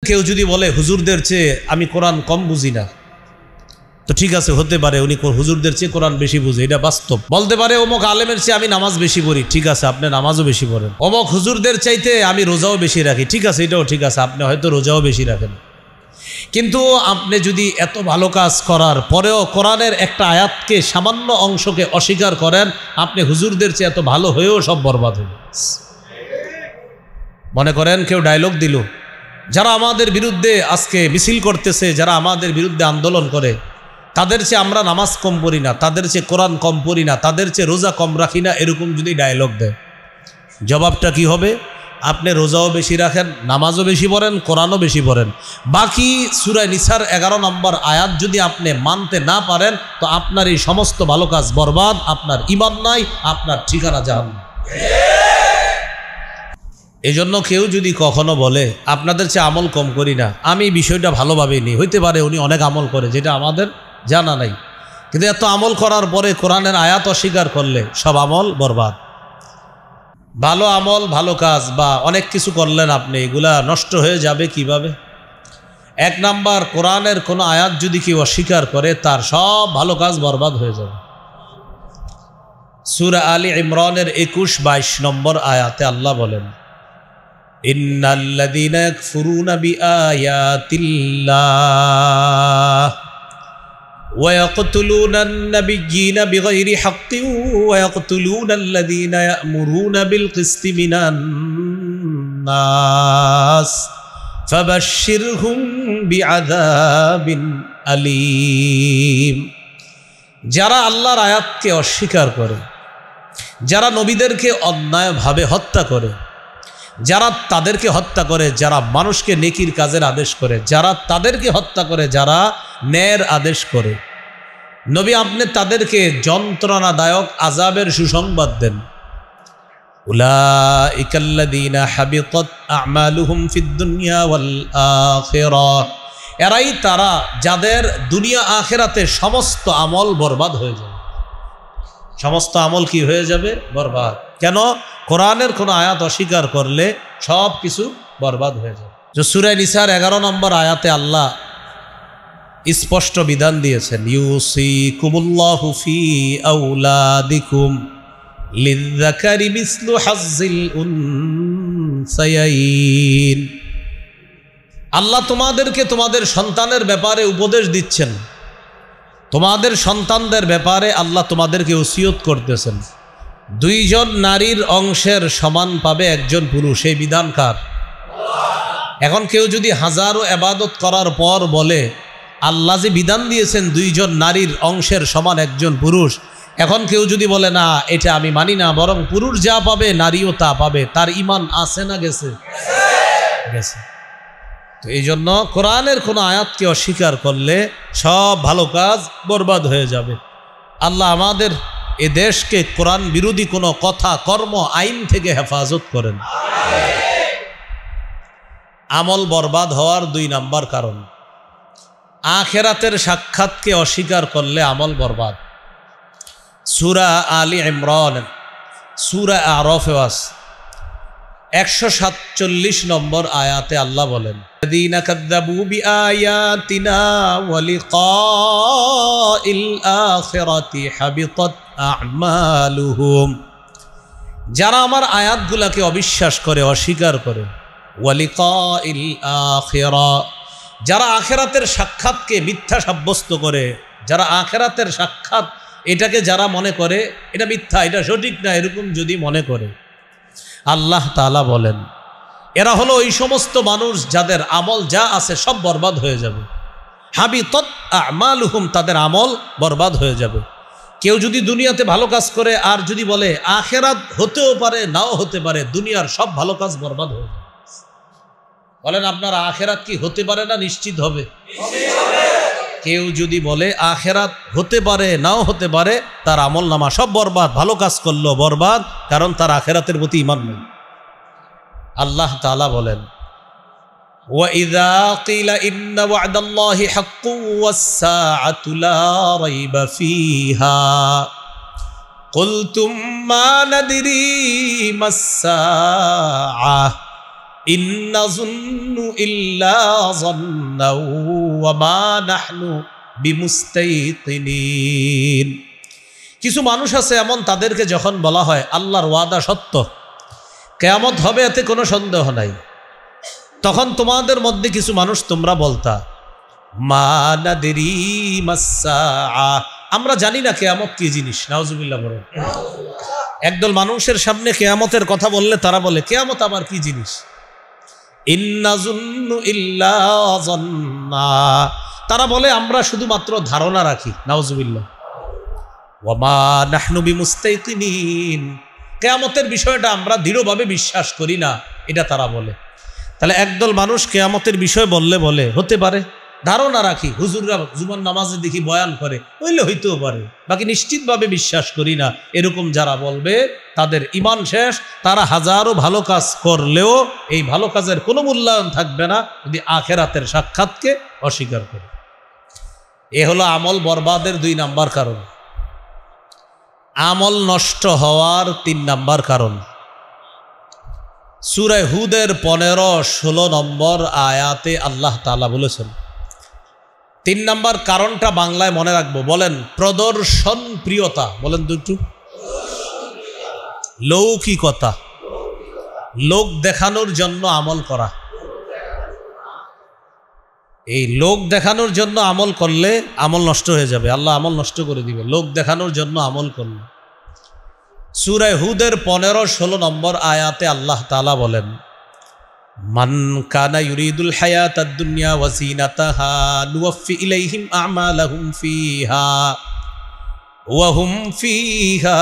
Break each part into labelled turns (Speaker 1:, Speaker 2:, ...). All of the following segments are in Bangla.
Speaker 1: কেউ যদি বলে হুজুরদের চেয়ে আমি কোরআন কম বুঝি না, তো ঠিক আছে, হতে পারে উনি হুজুরদের চেয়ে কোরআন বেশি বুঝে, এটা বাস্তব। বলতে পারে অমুক আলেমের চেয়ে আমি নামাজ বেশি পড়ি, ঠিক আছে, আপনি নামাজও বেশি পড়েন। অমুক হুজুরদের চাইতে আমি রোজাও বেশি রাখি, ঠিক আছে, এটাও ঠিক আছে, আপনি হয়তো রোজাও বেশি রাখেন। কিন্তু আপনি যদি এত ভালো কাজ করার পরেও কোরআনের একটা আয়াতকে, সামান্য অংশকে অস্বীকার করেন, আপনি হুজুরদের চেয়ে এত ভালো হয়েও সব বরবাদ হল। মনে করেন কেউ ডায়লগ দিল, যারা আমাদের বিরুদ্ধে আজকে মিছিল করতেছে, যারা আমাদের বিরুদ্ধে আন্দোলন করে, তাদের চেয়ে আমরা নামাজ কম পড়ি না, তাদের চেয়ে কোরআন কম পড়ি না, তাদের চেয়ে রোজা কম রাখি না, এরকম যদি ডায়লগ দেয়, জবাবটা কি হবে? আপনি রোজাও বেশি রাখেন, নামাজও বেশি পড়েন, কোরআনও বেশি পড়েন, বাকি সূরা নিসার 11 নম্বর আয়াত যদি আপনি মানতে না পারেন, তো আপনার এই সমস্ত ভালো কাজ বরবাদ, আপনার ঈমান নাই, আপনার ঠিকানা জাহান্নাম। এজন্য কেউ যদি কখনো বলে আপনাদের চেয়ে আমল কম করি না, আমি বিষয়টা ভালোভাবে নিই, হইতে পারে উনি অনেক আমল করে যেটা আমাদের জানা নাই, কিন্তু এত আমল করার পরে কোরআনের আয়াত অস্বীকার করলে সব আমল বরবাদ। ভালো আমল, ভালো কাজ বা অনেক কিছু করলেন আপনি, এগুলা নষ্ট হয়ে যাবে কিভাবে? এক নাম্বার, কোরআনের কোনো আয়াত যদি কেউ অস্বীকার করে, তার সব ভালো কাজ বরবাদ হয়ে যাবে। সূরা আলী ইমরানের 21-22 নম্বর আয়াতে আল্লাহ বলেন, ইন্নাল্লাযীনা ইয়াকফুরুনা বিআয়াতিল্লাহ ওয়া ইয়াকতুলুনান নাবিয়্যিনা বিগাইরি হাক্কিন ওয়া ইয়াকতুলুনাল্লাযীনা ইয়া'মুরুনা বিল কিসতি মিনান নাস ফাবাশশিরহুম বিআযাবিন আলীম। যারা আল্লাহর আয়াতকে অস্বীকার করে, যারা নবীদেরকে অন্যায়ভাবে হত্যা করে, যারা তাদেরকে হত্যা করে, যারা মানুষকে নেকির কাজের আদেশ করে, যারা তাদেরকে হত্যা করে, যারা ন্যায়ের আদেশ করে, নবী আপনি তাদেরকে যন্ত্রণাদায়ক আযাবের সুসংবাদ দেন। উলাইকাল্লাযীনা হাবিতাত আ'মালুহুম ফিদ দুনিয়া ওয়াল আখিরাহ, এরাই তারা যাদের দুনিয়া আখিরাতে সমস্ত আমল বরবাদ হয়ে যাবে। সমস্ত আমল কি হয়ে যাবে? বরবাদ। কেন? কোরআনের কোনো আয়াত অস্বীকার করলে সব কিছু বরবাদ হয়ে যাবে। যে সূরা নিসার 11 নম্বর আয়াতে আল্লাহ স্পষ্ট বিধান দিয়েছেন, ইউসিকুমুল্লাহু ফি আওলাদিকুম লিযযাকারি মিসলু হাজ্জিল উনসায়াইন। আল্লাহ তোমাদেরকে তোমাদের সন্তানের ব্যাপারে উপদেশ দিচ্ছেন, তোমাদের সন্তানদের ব্যাপারে আল্লাহ তোমাদেরকে ওসিয়ত করতেছেন, দুইজন নারীর অংশের সমান পাবে একজন পুরুষ। এই বিধান কার? এখন কেউ যদি হাজারো ইবাদত করার পর বলে আল্লাহ যে বিধান দিয়েছেন দুইজন নারীর অংশের সমান একজন পুরুষ, এখন কেউ যদি বলে না এটা আমি মানি না, বরং পুরুষ যা পাবে নারীও তা পাবে, তার ঈমান আছে না গেছে? গেছে। তো এই জন্য কোরআনের কোনো আয়াতকে অস্বীকার করলে সব ভালো কাজ বরবাদ হয়ে যাবে। আল্লাহ আমাদের এ দেশকে কোরআন বিরোধী কোনো কথা, কর্ম, আইন থেকে হেফাজত করেন। আমল বরবাদ হওয়ার 2 নাম্বার কারণ, আখিরাতের সাক্ষাৎকে অস্বীকার করলে আমল বরবাদ। সূরা আলী ইমরান, সূরা আরাফে 147 নম্বর আয়াতে আল্লাহ বলেন, الذين كذبوا بآياتنا ولقاء الآخرة حبطت أعمالهم। যারা আমার আয়াতগুলোকে অবিশ্বাস করে, অস্বীকার করে, ওয়ালিকাইল আখিরা, যারা আখিরাতের সাক্ষাৎকে মিথ্যা সাব্যস্ত করে, যারা আখিরাতের সাক্ষাৎ এটাকে যারা মনে করে এটা মিথ্যা, এটা সঠিক না, এরকম যদি মনে করে, আল্লাহ তাআলা বলেন এরা হলো ওই সমস্ত মানুষ যাদের আমল যা আছে সব বরবাদ হয়ে যাবে। হাবিতাত আ'মালুহুম, তাদের আমল বরবাদ হয়ে যাবে। কেউ যদি দুনিয়াতে ভালো কাজ করে আর যদি বলে আখিরাত হতেও পারে নাও হতে পারে, দুনিয়ার সব ভালো কাজ বরবাদ হয়ে যাবে। বলেন আপনার আখিরাত কি হতে পারে না নিশ্চিত হবে? কেউ যদি বলে আখিরাত হতে পারে নাও হতে পারে, তার আমল নামা সব বরবাদ, ভালো কাজ করলো বরবাদ, কারণ তার আখিরাতের প্রতি ঈমান নেই। আল্লাহ তাআলা বলেন, وَإِذَا قِيلَ إِنَّ وَعْدَ اللَّهِ حَقٌّ وَالسَّاعَةُ لَا رَيْبَ فِيهَا قُلْتُمْ مَا نَدْرِي مَا السَّاعَةُ ইন নাযুন্নু ইল্লা যান্নাও ওয়া মা নাহনু বিমুস্তাইকিনিন। কিছু মানুষ আছে এমন, তাদেরকে যখন বলা হয় আল্লাহর ওয়াদা সত্য, কিয়ামত হবে, এতে কোনো সন্দেহ নাই, তখন তোমাদের মধ্যে কিছু মানুষ তোমরা বলতা মা নাদরি মাসসা, আমরা জানি না কিয়ামত কি জিনিস। নাউজুবিল্লাহ বলেন। একদল মানুষের সামনে কিয়ামতের কথা বললে তারা বলে কিয়ামত আবার কি জিনিস। ইন্নাযুন্নু ইল্লা যান্না, তারা বলে আমরা শুধুমাত্র ধারণা রাখি। নাউজুবিল্লাহ। ওয়া মা নাহনু বিমুস্তাইকিনিন, কিয়ামতের বিষয়টা আমরা দৃঢ়ভাবে বিশ্বাস করি না, এটা তারা বলে। তাহলে একদল মানুষ কিয়ামতের বিষয় বলে হতে পারে, ধারণা রাখি, হুজুররা জুমার নামাজে দেখি বয়ান করে, হইলে হইতেও পারে, বাকি নিশ্চিতভাবে বিশ্বাস করি না, এরকম যারা বলবে তাদের ঈমান শেষ। তারা হাজারো ভালো কাজ করলেও এই ভালো কাজের কোনো মূল্যায়ন থাকবে না যদি আখেরাতের সাক্ষাৎকে অস্বীকার করে। এ হলো আমল বরবাদের 2 নাম্বার কারণ। আমল নষ্ট হওয়ার 3 নাম্বার কারণ। সূরা হুদের 15-16 নম্বর আয়াতে আল্লাহ তাআলা বলেছেন, 3 নাম্বার কারণটা বাংলায় মনে রাখবো, বলেন প্রদর্শন প্রিয়তা। বলেন দুটো, লৌকিকতা, লোক দেখানোর জন্য আমল করা। এই লোক দেখানোর জন্য আমল করলে আমল নষ্ট হয়ে যাবে, আল্লাহ আমল নষ্ট করে দিবে লোক দেখানোর জন্য আমল করলে। সূরা হুদের 15-16 নম্বর আয়াতে আল্লাহ তাআলা বলেন, মান কানা ইউরিদুল হায়াতাদ দুনিয়া ওয়া যিনাতাহা নুওয়াফি ইলাইহিম আমালাহুম ফিহা ওয়া হুম ফিহা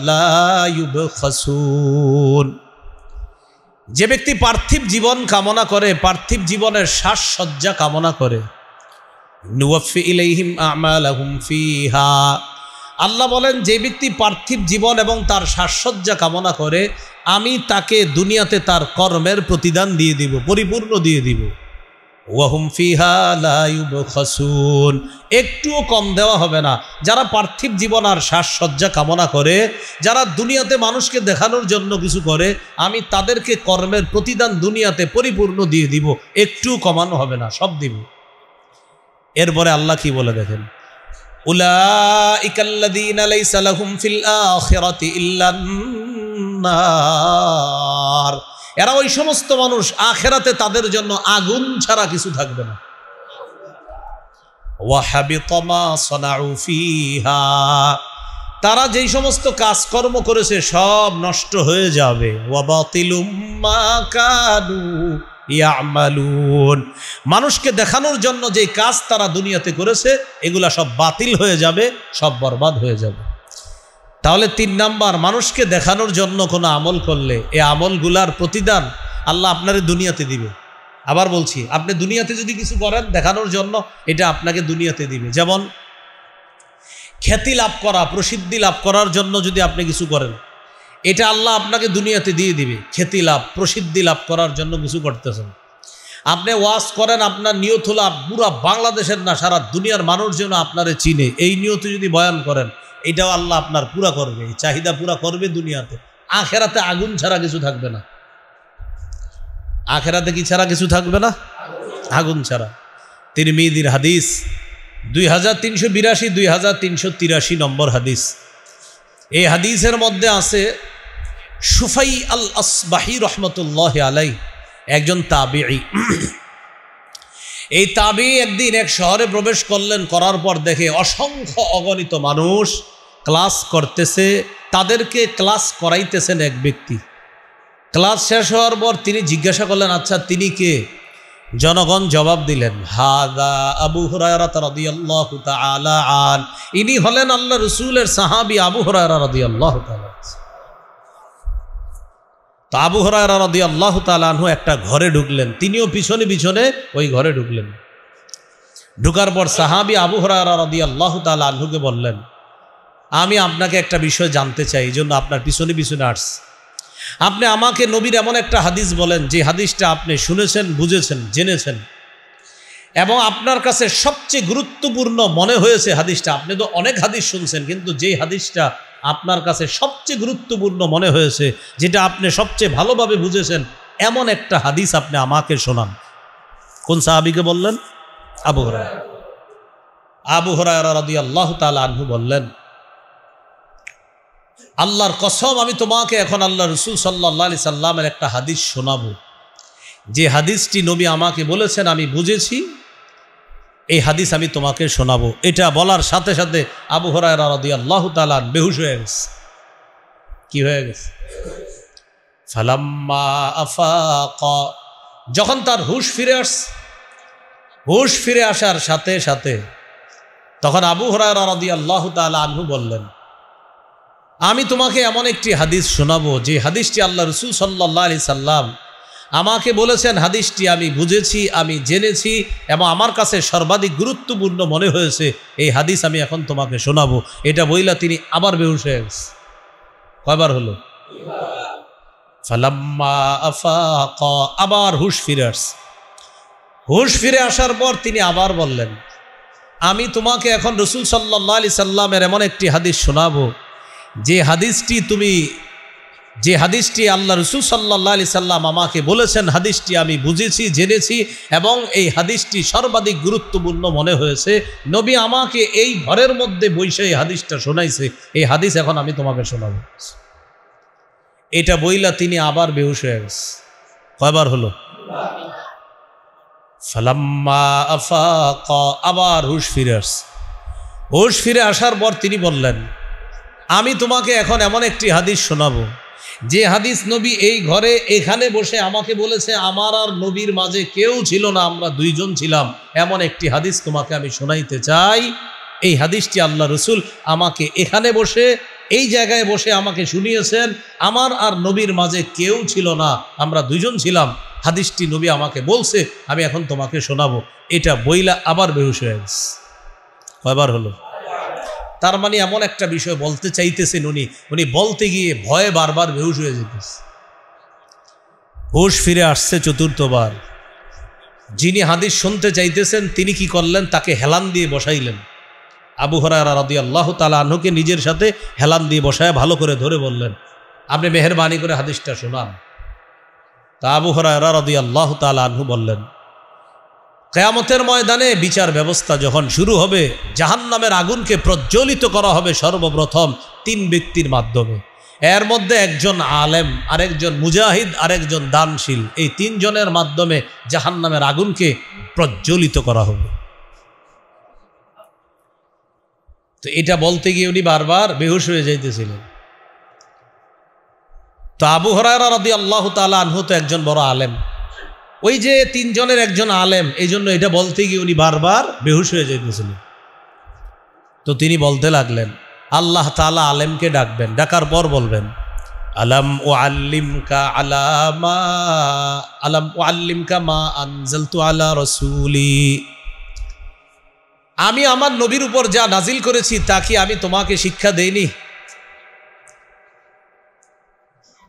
Speaker 1: লা ইউবখাসুন। যে ব্যক্তি পার্থিব জীবন কামনা করে, পার্থিব জীবনের সাজসজ্জা কামনা করে, নুওয়াফি ইলাইহিম আমালাহুম ফিহা, আল্লাহ বলেন যে ব্যক্তি পার্থিব জীবন এবং তার সাজসজ্জা কামনা করে, আমি তাকে দুনিয়াতে তার কর্মের প্রতিদান দিয়ে দিব, পরিপূর্ণ দিয়ে দিব। ওয়া হুম ফিহা লা ইউবখাসুন, একটুও কম দেওয়া হবে না। যারা পার্থিব জীবন আর সাজসজ্জা কামনা করে, যারা দুনিয়াতে মানুষকে দেখানোর জন্য কিছু করে, আমি তাদেরকে কর্মের প্রতিদান দুনিয়াতে পরিপূর্ণ দিয়ে দিব, একটুও কমানো হবে না, সব দিব। এরপরে আল্লাহ কি বলে দেখেন, উলাইকাল্লাযীনা লাইসা লাহুম ফিল আখিরাতি ইল্লান নার, এরা ওই সমস্ত মানুষ আখিরাতে তাদের জন্য আগুন ছাড়া কিছু থাকবে না। ওয়া হাবিতা মা সানাউ ফিহা, তারা যেই সমস্ত কাজকর্ম করেছে সব নষ্ট হয়ে যাবে। ওয়া বাতিলুম মা কানু ইয়ামালুন, মানুষকে দেখানোর জন্য যে কাজ তারা দুনিয়াতে করেছে এগুলা সব বাতিল হয়ে যাবে, সব বরবাদ হয়ে যাবে। তাহলে 3 নাম্বার, মানুষকে দেখানোর জন্য কোনো আমল করলে এই আমলগুলার প্রতিদান আল্লাহ আপনার দুনিয়াতে দিবে। আবার বলছি, আপনি দুনিয়াতে যদি কিছু করেন দেখানোর জন্য, এটা আপনাকে দুনিয়াতে দিবে। যেমন খ্যাতি লাভ করা, প্রসিদ্ধি লাভ করার জন্য যদি আপনি কিছু করেন, এটা আল্লাহ আপনাকে দুনিয়াতে দিয়ে দিবে। খ্যাতি লাভ, প্রসিদ্ধি লাভ করার জন্য কিছু করতেছেন, আপনি ওয়াজ করেন, আপনার নিয়ত হলো পুরা বাংলাদেশের না সারা দুনিয়ার মানুষ যেন আপনারে চিনে, এই নিয়তে যদি বয়ান করেন, এটাও আল্লাহ আপনার পুরা করবে, এই চাহিদা পুরা করবে দুনিয়াতে। আখেরাতে আগুন ছাড়া কিছু থাকবে না। আখেরাতে কি ছাড়া কিছু থাকবে না? আগুন ছাড়া। তিরমিজির হাদিস 2382, 2383 নম্বর হাদিস। এই হাদিসের মধ্যে আছে সুফাই আল আসবাহি রহমতুল্লাহ আলাইহি, একজন তাবিঈ। এই তাবিঈ একদিন এক শহরে প্রবেশ করলেন, করার পর দেখে অসংখ্য অগণিত মানুষ ক্লাস করতেছে, তাদেরকে ক্লাস করাইতেছেন এক ব্যক্তি। ক্লাস শেষ হওয়ার পর তিনি জিজ্ঞাসা করলেন, আচ্ছা তিনি কে? জনগণ জবাব দিলেন, হাদা আবু হুরায়রা রাদিয়াল্লাহু তাআলা আন, ইনি হলেন আল্লাহ রাসূলের সাহাবী আবু হুরায়রা রাদিয়াল্লাহু তাআলা। তো আবু হুরায়রা রাদিয়াল্লাহু তাআলা আনহু একটা ঘরে ঢুকলেন, তিনিও পিছনে পিছনে ওই ঘরে ঢুকলেন। ঢুকার পর সাহাবী আবু হুরায়রা রাদিয়াল্লাহু তাআলা আনহুকে বললেন, আমি আপনাকে একটা বিষয় জানতে চাই, এই জন্য আপনার পিছনে পিছনে আসছি। আপনি আমাকে নবীর এমন একটা হাদিস বলেন যে হাদিসটা আপনি শুনেছেন, বুঝেছেন, জেনেছেন, এবং আপনার কাছে সবচেয়ে গুরুত্বপূর্ণ মনে হয়েছে হাদিসটা। আপনি তো অনেক হাদিস শুনছেন, কিন্তু যেই হাদিসটা আপনার কাছে সবচেয়ে গুরুত্বপূর্ণ মনে হয়েছে, যেটা আপনি সবচেয়ে ভালোভাবে বুঝেছেন, এমন একটা হাদিস আপনি আমাকে শোনান। কোন সাহাবীকে বললেন? আবু হুরায়রা। আবু হুরায়রা রাদিয়াল্লাহু তাআলা আনহু বললেন, আল্লাহর কসম আমি তোমাকে এখন আল্লাহ রাসূল সাল্লাল্লাহু আলাইহি সাল্লামের একটা হাদিস শোনাবো, যে হাদিসটি নবী আমাকে বলেছেন আমি বুঝেছি, এই হাদিস আমি তোমাকে শোনাবো। এটা বলার সাথে সাথে আবু হুরায়রা রাদিয়াল্লাহু তাআলা বেহুশ হয়ে গেছে। কি হয়ে গেছে? ফালাম্মা আফাকা, যখন তার হুশ ফিরে আসার সাথে সাথে তখন আবু হুরায়রা রাদিয়াল্লাহু তাআলা আনহু বললেন, আমি তোমাকে এমন একটি হাদিস শোনাবো যে হাদিসটি আল্লাহ রাসূল সাল্লাল্লাহু আলাইহি সাল্লাম আমাকে বলেছেন, হাদিসটি আমি বুঝেছি, আমি জেনেছি এবং আমার কাছে সর্বাধিক গুরুত্বপূর্ণ মনে হয়েছে, এই হাদিস আমি এখন তোমাকে শোনাবো। এটা বইলা তিনি আবার বেহুশ হয়ে গেছে। কয়বার হলো? ফালাম্মা আফাকা, আবার হুশ ফিরে আসার পর তিনি আবার বললেন, আমি তোমাকে এখন রাসূল সাল্লাল্লাহু আলাইহি সাল্লামের এমন একটি হাদিস শোনাবো যে হাদিসটি আল্লাহ রাসূল সাল্লাল্লাহু আলাইহি সাল্লাম আমাকে বলেছেন, হাদিসটি আমি বুঝেছি, জেনেছি এবং এই হাদিসটি সর্বাধিক গুরুত্বপূর্ণ মনে হয়েছে। নবী আমাকে এই ঘরের মধ্যে বসে এই হাদিসটা শোনাইছে, এই হাদিস এখন আমি তোমাকে শোনাবো। এটা বইলা তিনি আবার বেহুশ হয়ে গেছে। কয়বার হলো? ফালাম্মা আফাকা, আবার হুশ ফিরে আসার পর তিনি বললেন, আমি তোমাকে এখন এমন একটি হাদিস শোনাবো যে হাদিস নবী এই ঘরে এখানে বসে আমাকে বলেছে, আমার আর নবীর মাঝে কেউ ছিল না, আমরা দুইজন ছিলাম, এমন একটি হাদিস তোমাকে আমি শোনাইতে চাই। এই হাদিসটি আল্লাহ রাসূল আমাকে এখানে বসে এই জায়গায় বসে আমাকে শুনিয়েছেন, আমার আর নবীর মাঝে কেউ ছিল না, আমরা দুইজন ছিলাম, হাদিসটি নবী আমাকে বলছে, আমি এখন তোমাকে শোনাবো। এটা বইলা আবার বেহুশ হয়ে গেছে। কয়বার হলো? তার মানে এমন একটা বিষয় বলতে চাইতেছেন উনি বলতে গিয়ে ভয়ে বারবার বেহুশ হয়ে যেতেছে। হুশ ফিরে আসছে চতুর্থবার। যিনি হাদিস শুনতে চাইতেছেন তিনি কি করলেন? তাকে হেলান দিয়ে বসাইলেন। আবু হুরায়রা রাদিয়াল্লাহু তাআলা আনহুকে নিজের সাথে হেলান দিয়ে বসায় ভালো করে ধরে বললেন, আপনি মেহেরবানি করে হাদিসটা শোনান। তা আবু হুরায়রা রাদিয়াল্লাহু তাআলা আনহু বললেন, কিয়ামতের ময়দানে বিচার ব্যবস্থা যখন শুরু হবে, জাহান্নামের আগুনকে প্রজ্বলিত করা হবে সর্বপ্রথম 3 ব্যক্তির মাধ্যমে। এর মধ্যে একজন আলেম, আরেকজন মুজাহিদ, আরেকজন দানশীল, এই 3 জনের মাধ্যমে জাহান্নামের আগুনকে প্রজ্বলিত করা হবে। তো এটা বলতে গিয়ে উনি বারবার বেহুশ হয়ে যাইতেছিলেন। তো আবু হুরায়রা রাদিয়াল্লাহু তাআলা আনহু তো একজন বড় আলেম, ওই যে 3 জনের একজন আলেম, এই জন্য এটা বলতে গিয়ে উনি বারবার বেহুশ হয়ে যাইতেছিলেন। তো তিনি বলতে লাগলেন, আল্লাহ তাআলা আলেমকে ডাকবেন, ডাকার পর বলবেন, আলাম উআল্লিমকা মা আনজালতু আলা রাসূলি, আমি আমার নবীর উপর যা নাজিল করেছি তা কি আমি তোমাকে শিক্ষা দেইনি?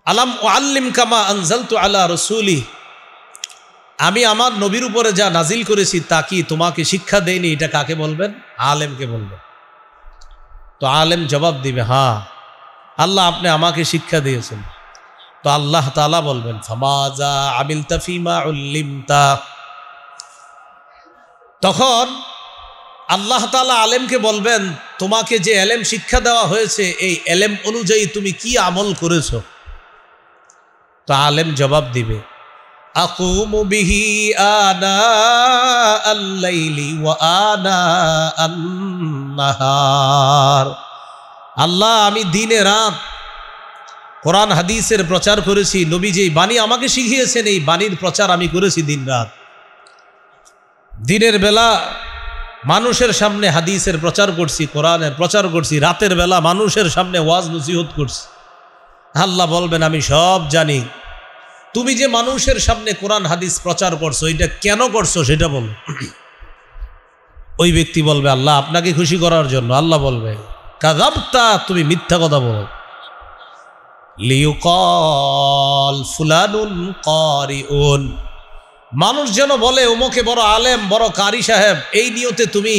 Speaker 1: আলাম উআল্লিমকা মা আনজালতু আলা রাসূলি, আমি আমার নবীর উপরে যা নাজিল করেছি তা কি তোমাকে শিক্ষা দেয়নি? এটা কাকে বলবেন? আলেমকে বলবেন। তো আলেম জবাব দিবে, হ্যাঁ আল্লাহ আপনি আমাকে শিক্ষা দিয়েছেন। তো আল্লাহ তাআলা বলবেন, ফামাযা আমিলতা ফীমা উল্লিমতা, তখন আল্লাহ তাআলা আলেমকে বলবেন, তোমাকে যে এলেম শিক্ষা দেওয়া হয়েছে এই এলেম অনুযায়ী তুমি কি আমল করেছো? তো আলেম জবাব দিবে, আকুমু বিহি আনা আল-লাইলি ওয়া আনা আন-নাহার, আল্লাহ আমি দিনে রাত কোরআন হাদিসের প্রচার করেছি, নবী যেই বাণী আমাকে শিখিয়েছেন এই বাণীর প্রচার আমি করেছি দিন রাত। দিনের বেলা মানুষের সামনে হাদিসের প্রচার করছি, কোরআনের প্রচার করছি, রাতের বেলা মানুষের সামনে ওয়াজ নসিহত করছি। আল্লাহ বলবেন, আমি সব জানি, তুমি যে মানুষের সামনে কোরআন হাদিস প্রচার করছো এটা কেন করছো সেটা বলো। ওই ব্যক্তি বলবে, আল্লাহ আপনাকে খুশি করার জন্য। আল্লাহ বলবে, কাযাবতা, তুমি মিথ্যা কথা বলো। লিয়ুকাল ফুলানুন কারিউন, মানুষ যেন বলে ওমকে বড় আলেম, বড় কারি সাহেব, এই নিয়তে তুমি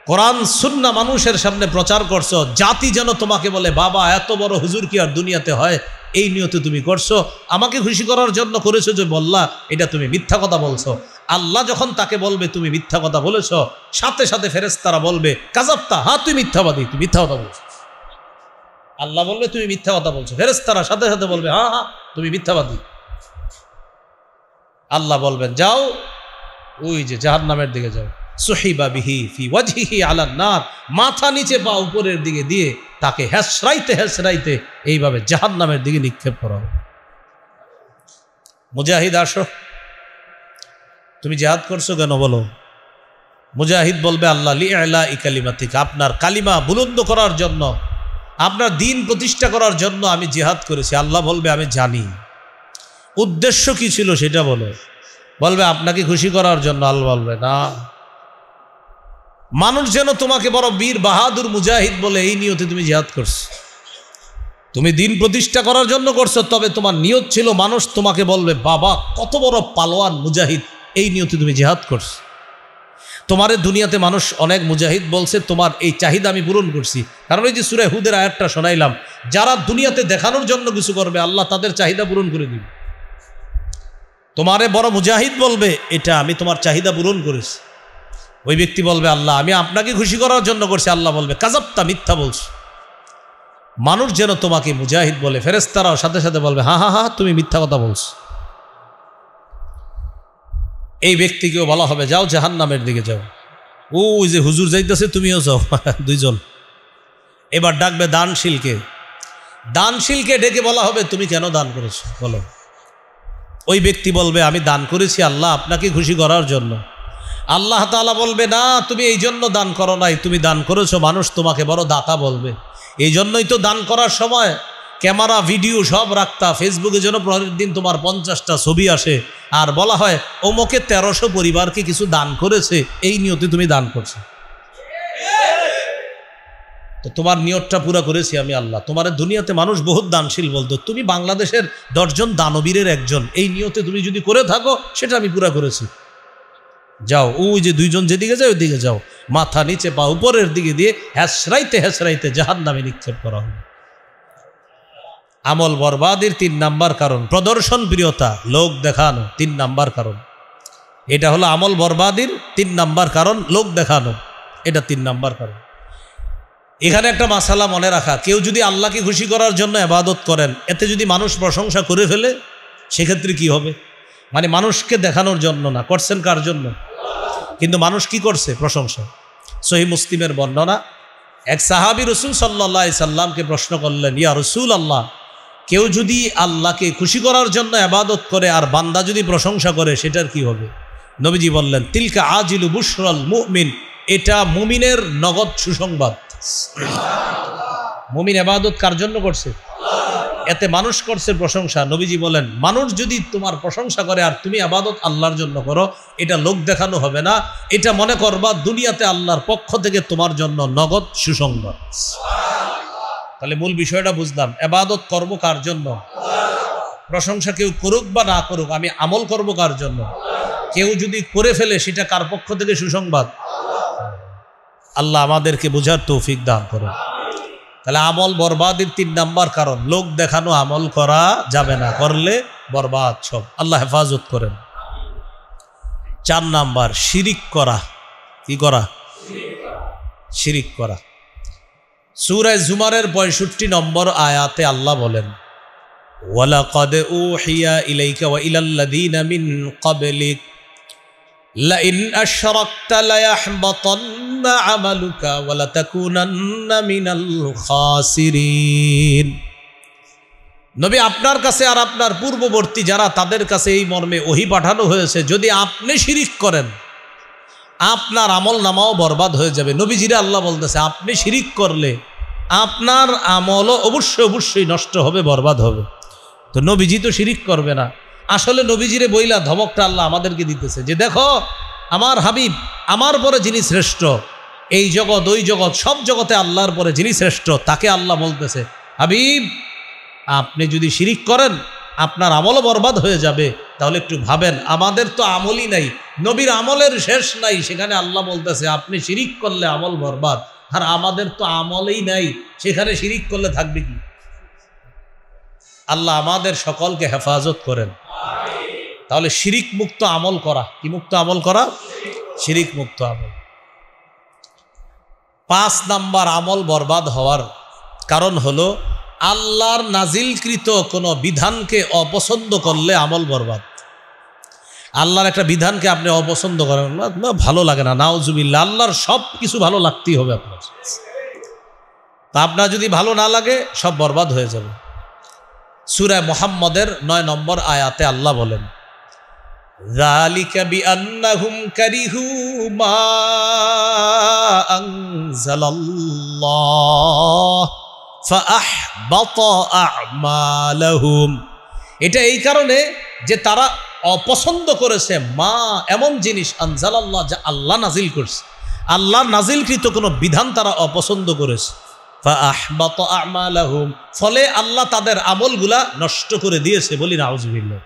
Speaker 1: কোরআন সুন্নাহ মানুষের সামনে প্রচার করছো, জাতি যেন তোমাকে বলে, বাবা এত বড় হুজুর কি আর দুনিয়াতে হয়? এই নিয়তে তুমি করছো, আমাকে খুশি করার জন্য করেছো যে বললা, এটা তুমি মিথ্যা কথা বলছো। আল্লাহ যখন তাকে বলবে তুমি মিথ্যা কথা বলেছো, সাথে সাথে ফেরেশতারা বলবে কাযাবতা, হ্যাঁ তুই মিথ্যাবাদী, তুই মিথ্যা কথা বলছো। আল্লাহ বলবে তুমি মিথ্যা কথা বলছো, ফেরেশতারা সাথে সাথে বলবে হ্যাঁ হ্যাঁ তুমি মিথ্যাবাদী। আল্লাহ বলবেন যাও ওই যে জাহান্নামের দিকে যাও, সুহিবা বিহি ফি ওয়াজহিহি আলান নার, মাথা নিচে পা উপরের দিকে দিয়ে তাকে হেসরাইতে হেসরাইতে এইভাবে জাহান্নামের দিকে নিক্ষেপ করা হবে। মুজাহিদ আসো, তুমি জিহাদ করছো কেন বলো? মুজাহিদ বলবে আল্লাহ লিআলা কালিমাতিকা, আপনার কালিমা বুলন্দ করার জন্য, আপনার দিন প্রতিষ্ঠা করার জন্য আমি জিহাদ করেছি। আল্লাহ বলবে আমি জানি, উদ্দেশ্য কি ছিল সেটা বলো। বলবে আপনাকে খুশি করার জন্য। আল্লাহ বলবে না, মানুষ যেন তোমাকে বড় বীর বাহাদুর মুজাহিদ বলে, এই নিয়তে তুমি জিহাদ করছো। তুমি দিন প্রতিষ্ঠা করার জন্য করছো, তবে তোমার নিয়ত ছিল মানুষ তোমাকে বলবে বাবা কত বড় পালোয়ান মুজাহিদ, এই নিয়তে তুমি জিহাদ করছো। তোমারে দুনিয়াতে মানুষ অনেক মুজাহিদ বলছে, তোমার এই চাহিদা আমি পূরণ করছি। কারণ এই যে সূরা হুদের আয়াতটা শোনাইলাম, যারা দুনিয়াতে দেখানোর জন্য কিছু করবে আল্লাহ তাদের চাহিদা পূরণ করে দিবে। তোমারে বড় মুজাহিদ বলবে, এটা আমি তোমার চাহিদা পূরণ করেছি। ওই ব্যক্তি বলবে আল্লাহ আমি আপনাকে খুশি করার জন্য করছি। আল্লাহ বলবে কাযাবতা, মিথ্যা বলছো। মানুষ যেন তোমাকে মুজাহিদ বলে, ফেরেশতারাও সাথে সাথে বলবে হ্যাঁ হ্যাঁ হ্যাঁ তুমি মিথ্যা কথা বলছো। এই ব্যক্তিকেও বলা হবে যাও জাহান্নামের দিকে যাও। ওই যে হুজুর যাইতেছে তুমিও যাও, দুইজন। এবার ডাকবে দানশীলকে, দানশীলকে ডেকে বলা হবে তুমি কেন দান করেছো বলো। ওই ব্যক্তি বলবে আমি দান করেছি আল্লাহ আপনাকে খুশি করার জন্য। আল্লাহ তাআলা বলবে না, তুমি এই জন্য দান করো নাই, তুমি দান করেছো মানুষ তোমাকে বড় দাতা বলবে। এই জন্যই তো দান করার সময় ক্যামেরা ভিডিও সব রাখতা, ফেসবুকে যেন প্রতিদিন তোমার 50টা ছবি আসে আর বলা হয় ওমকে 1300 পরিবারকে কিছু দান করেছে, এই নিয়তে তুমি দান করছো। তো তোমার নিয়তটা পুরা করেছি আমি আল্লাহ। তোমার দুনিয়াতে মানুষ বহুত দানশীল বলতো, তুমি বাংলাদেশের 10 জন দানবীরের একজন, এই নিয়তে তুমি যদি করে থাকো সেটা আমি পুরা করেছি। যাও ওই যে দুইজন যেদিকে যায় ওইদিকে যাও, মাথা নিচে পা উপরের দিকে দিয়ে হেসরাইতে হেসরাইতে জাহান্নামে নিক্ষেপ করা হবে। আমল বরবাদের 3 নাম্বার কারণ প্রদর্শন প্রিয়তা, লোক দেখানো 3 নাম্বার কারণ। এটা হলো আমল বরবাদের 3 নাম্বার কারণ, লোক দেখানো, এটা 3 নাম্বার কারণ। এখানে একটা মাসালা মনে রাখা, কেউ যদি আল্লাহকে খুশি করার জন্য ইবাদত করেন, এতে যদি মানুষ প্রশংসা করে ফেলে সেক্ষেত্রে কি হবে? মানে মানুষকে দেখানোর জন্য না, করছেন কার জন্য? কিন্তু মানুষ কি করছে? প্রশংসা। সহিহ মুসলিমের বর্ণনা, এক সাহাবী রাসূল সাল্লাল্লাহু আলাইহি সাল্লামকে প্রশ্ন করলেন, ইয়া রাসূলুল্লাহ, কেউ যদি আল্লাহকে খুশি করার জন্য ইবাদত করে আর বান্দা যদি প্রশংসা করে সেটার কি হবে? নবীজি বললেন, তিলকা আজিলু বুশরাল মুমিন, এটা মুমিনের নগদ সুসংবাদ। মুমিন ইবাদত কার জন্য করছে? এতে মানুষ করছে প্রশংসা। নবীজি বলেন, মানুষ যদি তোমার প্রশংসা করে আর তুমি ইবাদত আল্লাহর জন্য করো, এটা লোক দেখানো হবে না, এটা মনে করবা দুনিয়াতে আল্লাহর পক্ষ থেকে তোমার জন্য নগদ সুসংবাদ। তাহলে মূল বিষয়টা বুঝলাম, ইবাদত করব কার জন্য? প্রশংসা কেউ করুক বা না করুক, আমি আমল করব কার জন্য? কেউ যদি করে ফেলে সেটা কার পক্ষ থেকে সুসংবাদ? আল্লাহ আমাদেরকে বোঝার তৌফিক দান করুন। তাহলে আমল বরবাদের 3 নাম্বার কারণ, লোক দেখানো আমল করা যাবে না, করলে বরবাদ সব। আল্লাহ হেফাজত করেন। 4 নাম্বার শিরিক করা। কি করা? শিরিক করা। সূরা জুমারের 65 নম্বর আয়াতে আল্লাহ বলেন, ওয়ালাকাদ উহিয়া ইলাইকা ওয়া ইলাল্লাযীনা মিন ক্বাবলিক লাইন আশরাকতা লায়াহবাতান্না আমালুকা ওয়া লাতাকুনান্না মিনাল খাসিরিন। নবী আপনার কাছে আর আপনার পূর্ববর্তী যারা, তাদের কাছে এই মর্মে ওহী পাঠানো হয়েছে, যদি আপনি শিরিক করেন আপনার আমল নামাও বরবাদ হয়ে যাবে। নবীজিরা আল্লাহ বলতেছে, আপনি শিরিক করলে আপনার আমলও অবশ্যই নষ্ট হবে, বরবাদ হবে। তো নবীজি তো শিরিক করবে না। আসলে নবীজিরে বইলা ধমকটা আল্লাহ আমাদেরকে দিতেছে যে দেখো আমার হাবিব, আমার পরে যিনি শ্রেষ্ঠ, এই জগৎ ওই জগৎ সব জগতে আল্লাহর পরে যিনি শ্রেষ্ঠ, তাকে আল্লাহ বলতেছে, হাবিব আপনি যদি শিরিক করেন আপনার আমলও বরবাদ হয়ে যাবে। তাহলে একটু ভাবেন, আমাদের তো আমলই নাই, নবীর আমলের শেষ নাই, সেখানে আল্লাহ বলতেছে আপনি শিরিক করলে আমল বরবাদ, আর আমাদের তো আমলই নাই, সেখানে শিরিক করলে থাকবে কি? আল্লাহ আমাদের সকলকে হেফাজত করেন। তাহলে শিরিক মুক্ত আমল করা, কি মুক্ত আমল করা? শিরিক মুক্ত আমল। 5 নাম্বার আমল বরবাদ হওয়ার কারণ হলো আল্লাহর নাজিলকৃত কোনো বিধানকে অপছন্দ করলে আমল বরবাদ। আল্লাহর একটা বিধানকে আপনি অপছন্দ করেন না, ভালো লাগে না, নাউজুবিল্লাহ, আল্লাহর সব কিছু ভালো লাগতেই হবে আপনার। তা আপনার যদি ভালো না লাগে সব বরবাদ হয়ে যাবে। সূরা মুহাম্মদের 9 নম্বর আয়াতে আল্লাহ বলেন, যালিকা বিআন্নাহুম কারিহু মা আনজালাল্লাহ ফাআহবাতা আ'মালাহুম। এটা এই কারণে যে তারা অপছন্দ করেছে মা এমন জিনিস, আনজালাল্লাহ, যা আল্লাহ নাজিল করছে, আল্লাহর নাজিলকৃত কোনো বিধান তারা অপছন্দ করেছে। ফাআহবাতা আ'মালাহুম, ফলে আল্লাহ তাদের আমলগুলা নষ্ট করে দিয়েছে। বলি নাউজুবিল্লাহ।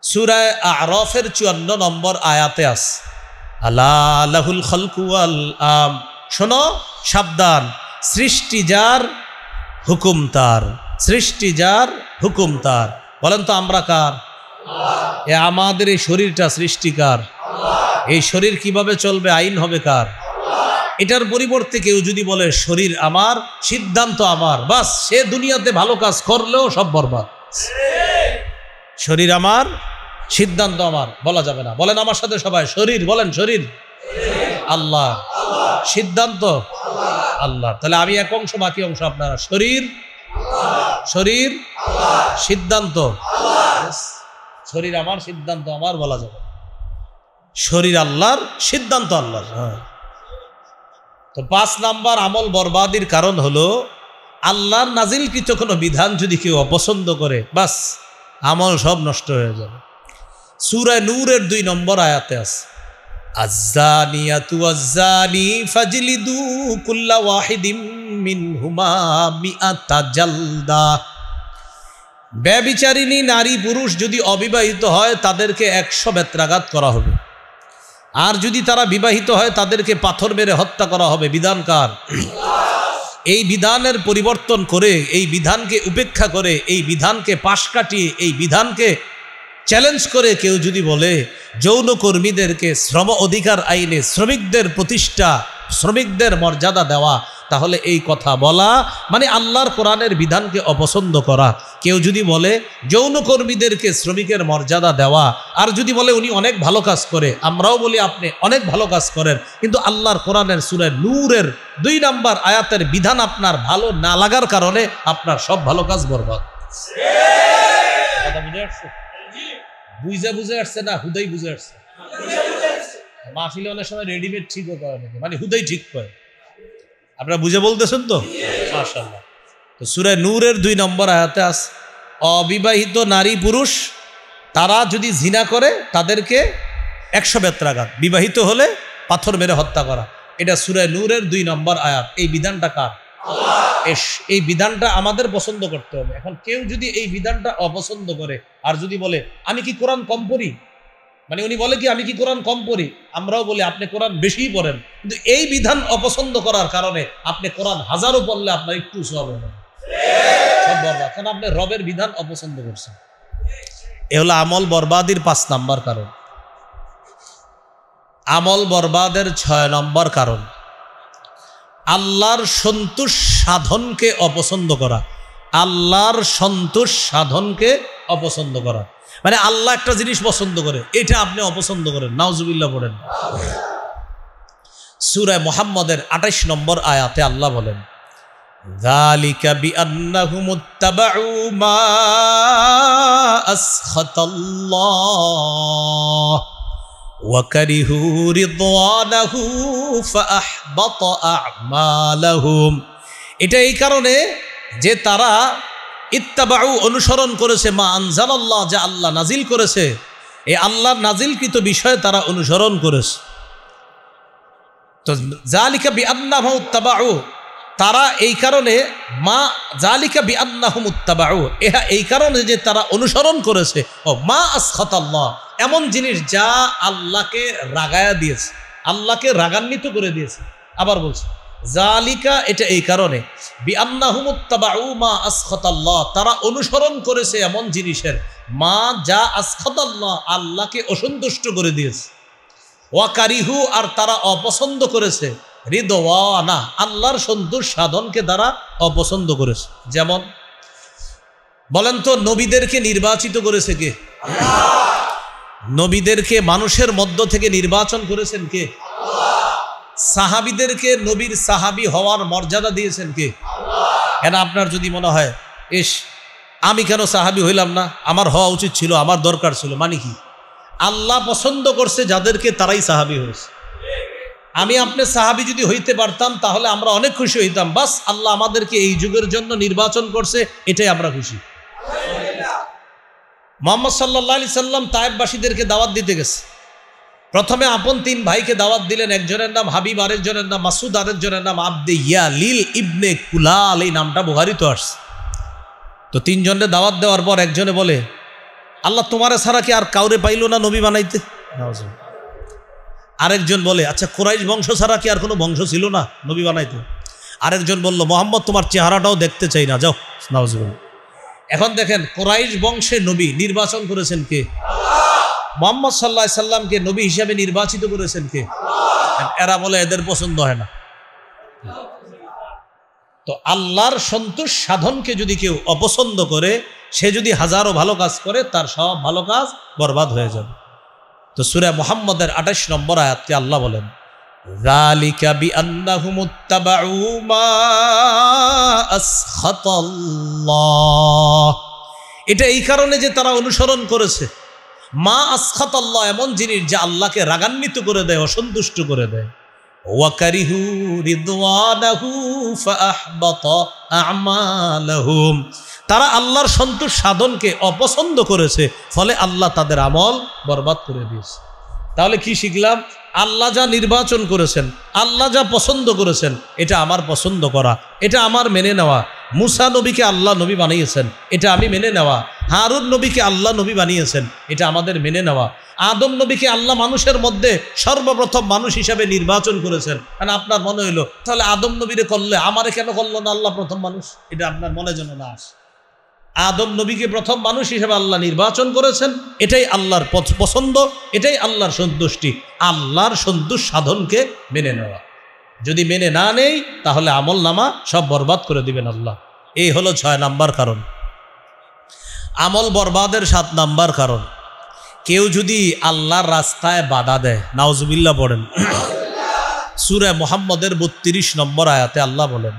Speaker 1: সূরা আ'রাফের 54 নম্বর আয়াতে আছে, আলা লাহুল খালকু ওয়াল আম, শোনো সাবধান, সৃষ্টি যার, হুকুম তার, সৃষ্টি যার, হুকুম তার। বলেন তো আমরা কার? এ আমাদের এই শরীরটা সৃষ্টিকার। এই শরীর কিভাবে চলবে, আইন হবে কার? এটার পরিবর্তে কেউ যদি বলে শরীর আমার, সিদ্ধান্ত আমার, বাস সে দুনিয়াতে ভালো কাজ করলেও সব বরবাদ। শরীর আমার, সিদ্ধান্ত আমার বলা যাবে না। বলেন আমার সাথে সবাই, শরীর বলেন, শরীর আল্লাহ, সিদ্ধান্ত আল্লাহ। তাহলে আমি এক অংশ, বাকি অংশ আপনারা। শরীর, শরীর, সিদ্ধান্ত। শরীর আমার, সিদ্ধান্ত আমার বলা যাবে। শরীর আল্লাহর, সিদ্ধান্ত আল্লাহর। হ্যাঁ। তো 5 নাম্বার আমল বরবাদির কারণ হলো আল্লাহর নাজিলকৃত কোনো বিধান যদি কেউ অপছন্দ করে, বাস আমল সব নষ্ট হয়ে যাবে। সূরা নূরের 2 নম্বর আয়াতে আছে, আয-যানিয়াতু ওয়াজ-যানি ফাজলিদু কুল্লা ওয়াহিদিম মিনহুমা মিআতা জালদা। ব্যভিচারিণী নারী পুরুষ যদি অবিবাহিত হয় তাদেরকে 100 বেত্রাঘাত করা হবে, আর যদি তারা বিবাহিত হয় তাদেরকে পাথর মেরে হত্যা করা হবে। বিধানকার? এই বিধানের পরিবর্তন করে, এই বিধানকে উপেক্ষা করে, এই বিধানকে পাশ কাটিয়ে, এই বিধানকে চ্যালেঞ্জ করে কেউ যদি বলে যৌনকর্মীদেরকে শ্রম অধিকার আইনে শ্রমিকদের প্রতিষ্ঠা, শ্রমিকদের মর্যাদা দেওয়া, তাহলে এই কথা বলা মানে আল্লাহর কোরআনের বিধানকে অপছন্দ করা। কেউ যদি বলে যৌনকর্মীদেরকে শ্রমিকের মর্যাদা দেওয়া, আর যদি বলে উনি অনেক ভালো কাজ করে, আমরাও বলি আপনি অনেক ভালো কাজ করেন, কিন্তু আল্লাহর কোরআনের সূরা নূরের 2 নম্বর আয়াতের বিধান আপনার ভালো না লাগার কারণে আপনার সব ভালো কাজ বরবাদ। কথা বুঝে আসছে? বুঝে আসছে না হুদাই বুঝে আসছে? মাহফিলে অনেক সময় রেডিমেড ঠিকও করে নাকি, মানে হুদাই ঠিক করে। আপনারা বুঝে বলতেছেন তো? মাশাআল্লাহ। তো সূরা নূরের 2 নম্বর আয়াতে আছে, অবিবাহিত নারী পুরুষ তারা যদি জিনা করে তাদেরকে 100 বেত্রাঘাত, বিবাহিত হলে পাথর মেরে হত্যা করা। এটা সূরা নূরের 2 নম্বর আয়াত। এই বিধানটা কার? এই বিধানটা আমাদের পছন্দ করতে হবে। এখন কেউ যদি এই বিধানটা অপছন্দ করে আর যদি বলে আমি কি কোরআন কম পড়ি, মানে উনি বলে কি আমি কি কোরআন কম পড়ি, আমরাও বলি আপনি কোরআন বেশিই পড়েন, কিন্তু এই বিধান অপছন্দ করার কারণে আপনি কোরআন হাজারও পড়লে আপনার একটু সওয়াব হবে না, সব বরবাদ, কারণ আপনি রবের বিধান অপছন্দ করছেন। এ হলো আমল বরবাদির 5 নাম্বার কারণ। আমল বরবাদের 6 নম্বর কারণ আল্লাহর সন্তোষ সাধনকে অপছন্দ করা। আল্লাহর সন্তোষ সাধনকে অপছন্দ করা মানে আল্লাহ একটা জিনিস পছন্দ করে, এটা আপনি অপছন্দ করেন, নাউজুবিল্লাহ পড়েন। সূরা মুহাম্মদের 28 নম্বর আয়াতে আল্লাহ বলেন, যালিকা বিআন্নাহুম ইত্তাবাউ মা আসখাতাল্লাহ ওয়া কারিহু রিদওয়ানাহু ফাআহবাতা আ'মালাহুম। এটা এই কারণে যে তারা ইত্তাবাউ অনুসরণ করেছে মা আনজালাল্লাহ, যা আল্লাহ নাজিল করেছে, এই আল্লাহর নাজিলকৃত বিষয়ে তারা অনুসরণ করেছে। তো যালিকা বিআন্নাহুম ইত্তাবাউ, তারা এই কারণে মা যালিকা বিআন্নাহুম ইত্তাবাউ, এই কারণে যে তারা অনুসরণ করেছে ও মা আসখাতাল্লাহ, এমন জিনিস যা আল্লাহকে রাগায়া দিয়েছে, আল্লাহকে রাগান্বিত করে দিয়েছে। আবার বলছে জালিকা এটা এই কারণে বিআন্নাহুমুত্তাবাউ মা আসখাতাল্লাহ, তারা অনুসরণ করেছে এমন জিনিসের মা যা আসখাতাল্লাহ আল্লাহকে অসন্তুষ্ট করে দিয়েছে, ওয়া কারিহু আর তারা অপছন্দ করেছে রিদওয়ানা আল্লাহর সন্তোষ সাধনকে তারা অপছন্দ করেছে। যেমন বলেন তো নবীদেরকে নির্বাচিত করেছে কে? নবীদেরকে মানুষের মধ্য থেকে নির্বাচন করেছেন কে? সাহাবীদেরকে নবীর সাহাবী হওয়ার মর্যাদা দিয়েছেন কে? কেন আপনার যদি মনে হয় ইস আমি কেন সাহাবী হইলাম না, আমার হওয়া উচিত ছিল, আমার দরকার ছিল, মানে কি? আল্লাহ পছন্দ করছে যাদেরকে তারাই সাহাবী হয়েছে। আমি আপনি সাহাবী যদি হইতে পারতাম তাহলে আমরা অনেক খুশি হইতাম, বাস আল্লাহ আমাদেরকে এই যুগের জন্য নির্বাচন করছে, এটাই আমরা খুশি। মুহাম্মদ সাল্লাল্লাহু আলাইহি সাল্লাম তায়েফবাসীদেরকে দাওয়াত দিতে গেছে। প্রথমে আপন তিন ভাইকে দাওয়াত দিলেন, একজনের নাম হাবিব, আরেকজনের নাম মাসুদ, আরেকজনের নাম আব্দে ইয়ালিল ইবনে কুলাল, এই নামটা বুখারীতে আসছে। তো তিনজনের দাওয়াত দেওয়ার পর একজনে বলে আল্লাহ তোমারে ছাড়া কি আর কাউরে পাইলো না নবী বানাইতে? আরেকজন বলে আচ্ছা কুরাইশ বংশ ছাড়া কি আর কোনো বংশ ছিল না নবী বানাইতে? আরেকজন বলল মোহাম্মদ তোমার চেহারাটাও দেখতে চাই না, যাও। নাউজুবিল্লাহ। এখন দেখেন কুরাইশ বংশে নবী নির্বাচন করেছেন কে? মুহাম্মদ সাল্লাল্লাহু আলাইহি সাল্লামকে নবী হিসেবে নির্বাচিত করেছেন কে? এরা বলে এদের পছন্দ হয় না। তো আল্লাহর সন্তোষ সাধনকে যদি কেউ অপছন্দ করে, সে যদি হাজারো ভালো কাজ করে তার সব ভালো কাজ বরবাদ হয়ে যাবে। তো সূরা মুহাম্মদের 28 নম্বর আয়াতে আল্লাহ বলেন যালিকা বিআন্নাহুমুত্তাবাউ মা আসখাতাল্লাহ, এটা এই কারণে যে তারা অনুসরণ করেছে মা আসখাতাল্লাহ এমন জিনিস যা আল্লাহকে রাগান্বিত করে দেয়, অসন্তুষ্ট করে দেয়। ওয়া কারিহু রিদওয়ানাহু ফাআহবাতা আমালাহুম, তারা আল্লাহর সন্তোষ সাধনকে অপছন্দ করেছে, ফলে আল্লাহ তাদের আমল বরবাদ করে দিয়েছে। তাহলে কি শিখলাম? আল্লাহ যা নির্বাচন করেছেন, আল্লাহ যা পছন্দ করেছেন, এটা আমার পছন্দ করা, এটা আমার মেনে নেওয়া। মুসা নবীকে আল্লাহ নবী বানিয়েছেন, এটা আমি মেনে নেওয়া। হারুন নবীকে আল্লাহ নবী বানিয়েছেন, এটা আমাদের মেনে নেওয়া। আদম নবীকে আল্লাহ মানুষের মধ্যে সর্বপ্রথম মানুষ হিসাবে নির্বাচন করেছেন। কারণ আপনার মনে হইলো তাহলে আদম নবীরে করলে আমারে কেন করলো না আল্লাহ প্রথম মানুষ? এটা আপনার মনে যেন না আসে। আদম নবীকে প্রথম মানুষ হিসেবে আল্লাহ নির্বাচন করেছেন, এটাই আল্লাহর পছন্দ, এটাই আল্লাহর সন্তুষ্টি। আল্লাহর সন্তোষ সাধনকে মেনে নেওয়া, যদি মেনে না নেই তাহলে আমল নামা সব বরবাদ করে দিবেন আল্লাহ। এই হলো 6 নাম্বার কারণ। আমল বরবাদের 7 নাম্বার কারণ, কেউ যদি আল্লাহর রাস্তায় বাধা দেয়। নাউজুবিল্লাহ পড়েন। সূরা মুহাম্মদের 32 নম্বর আয়াতে আল্লাহ বলেন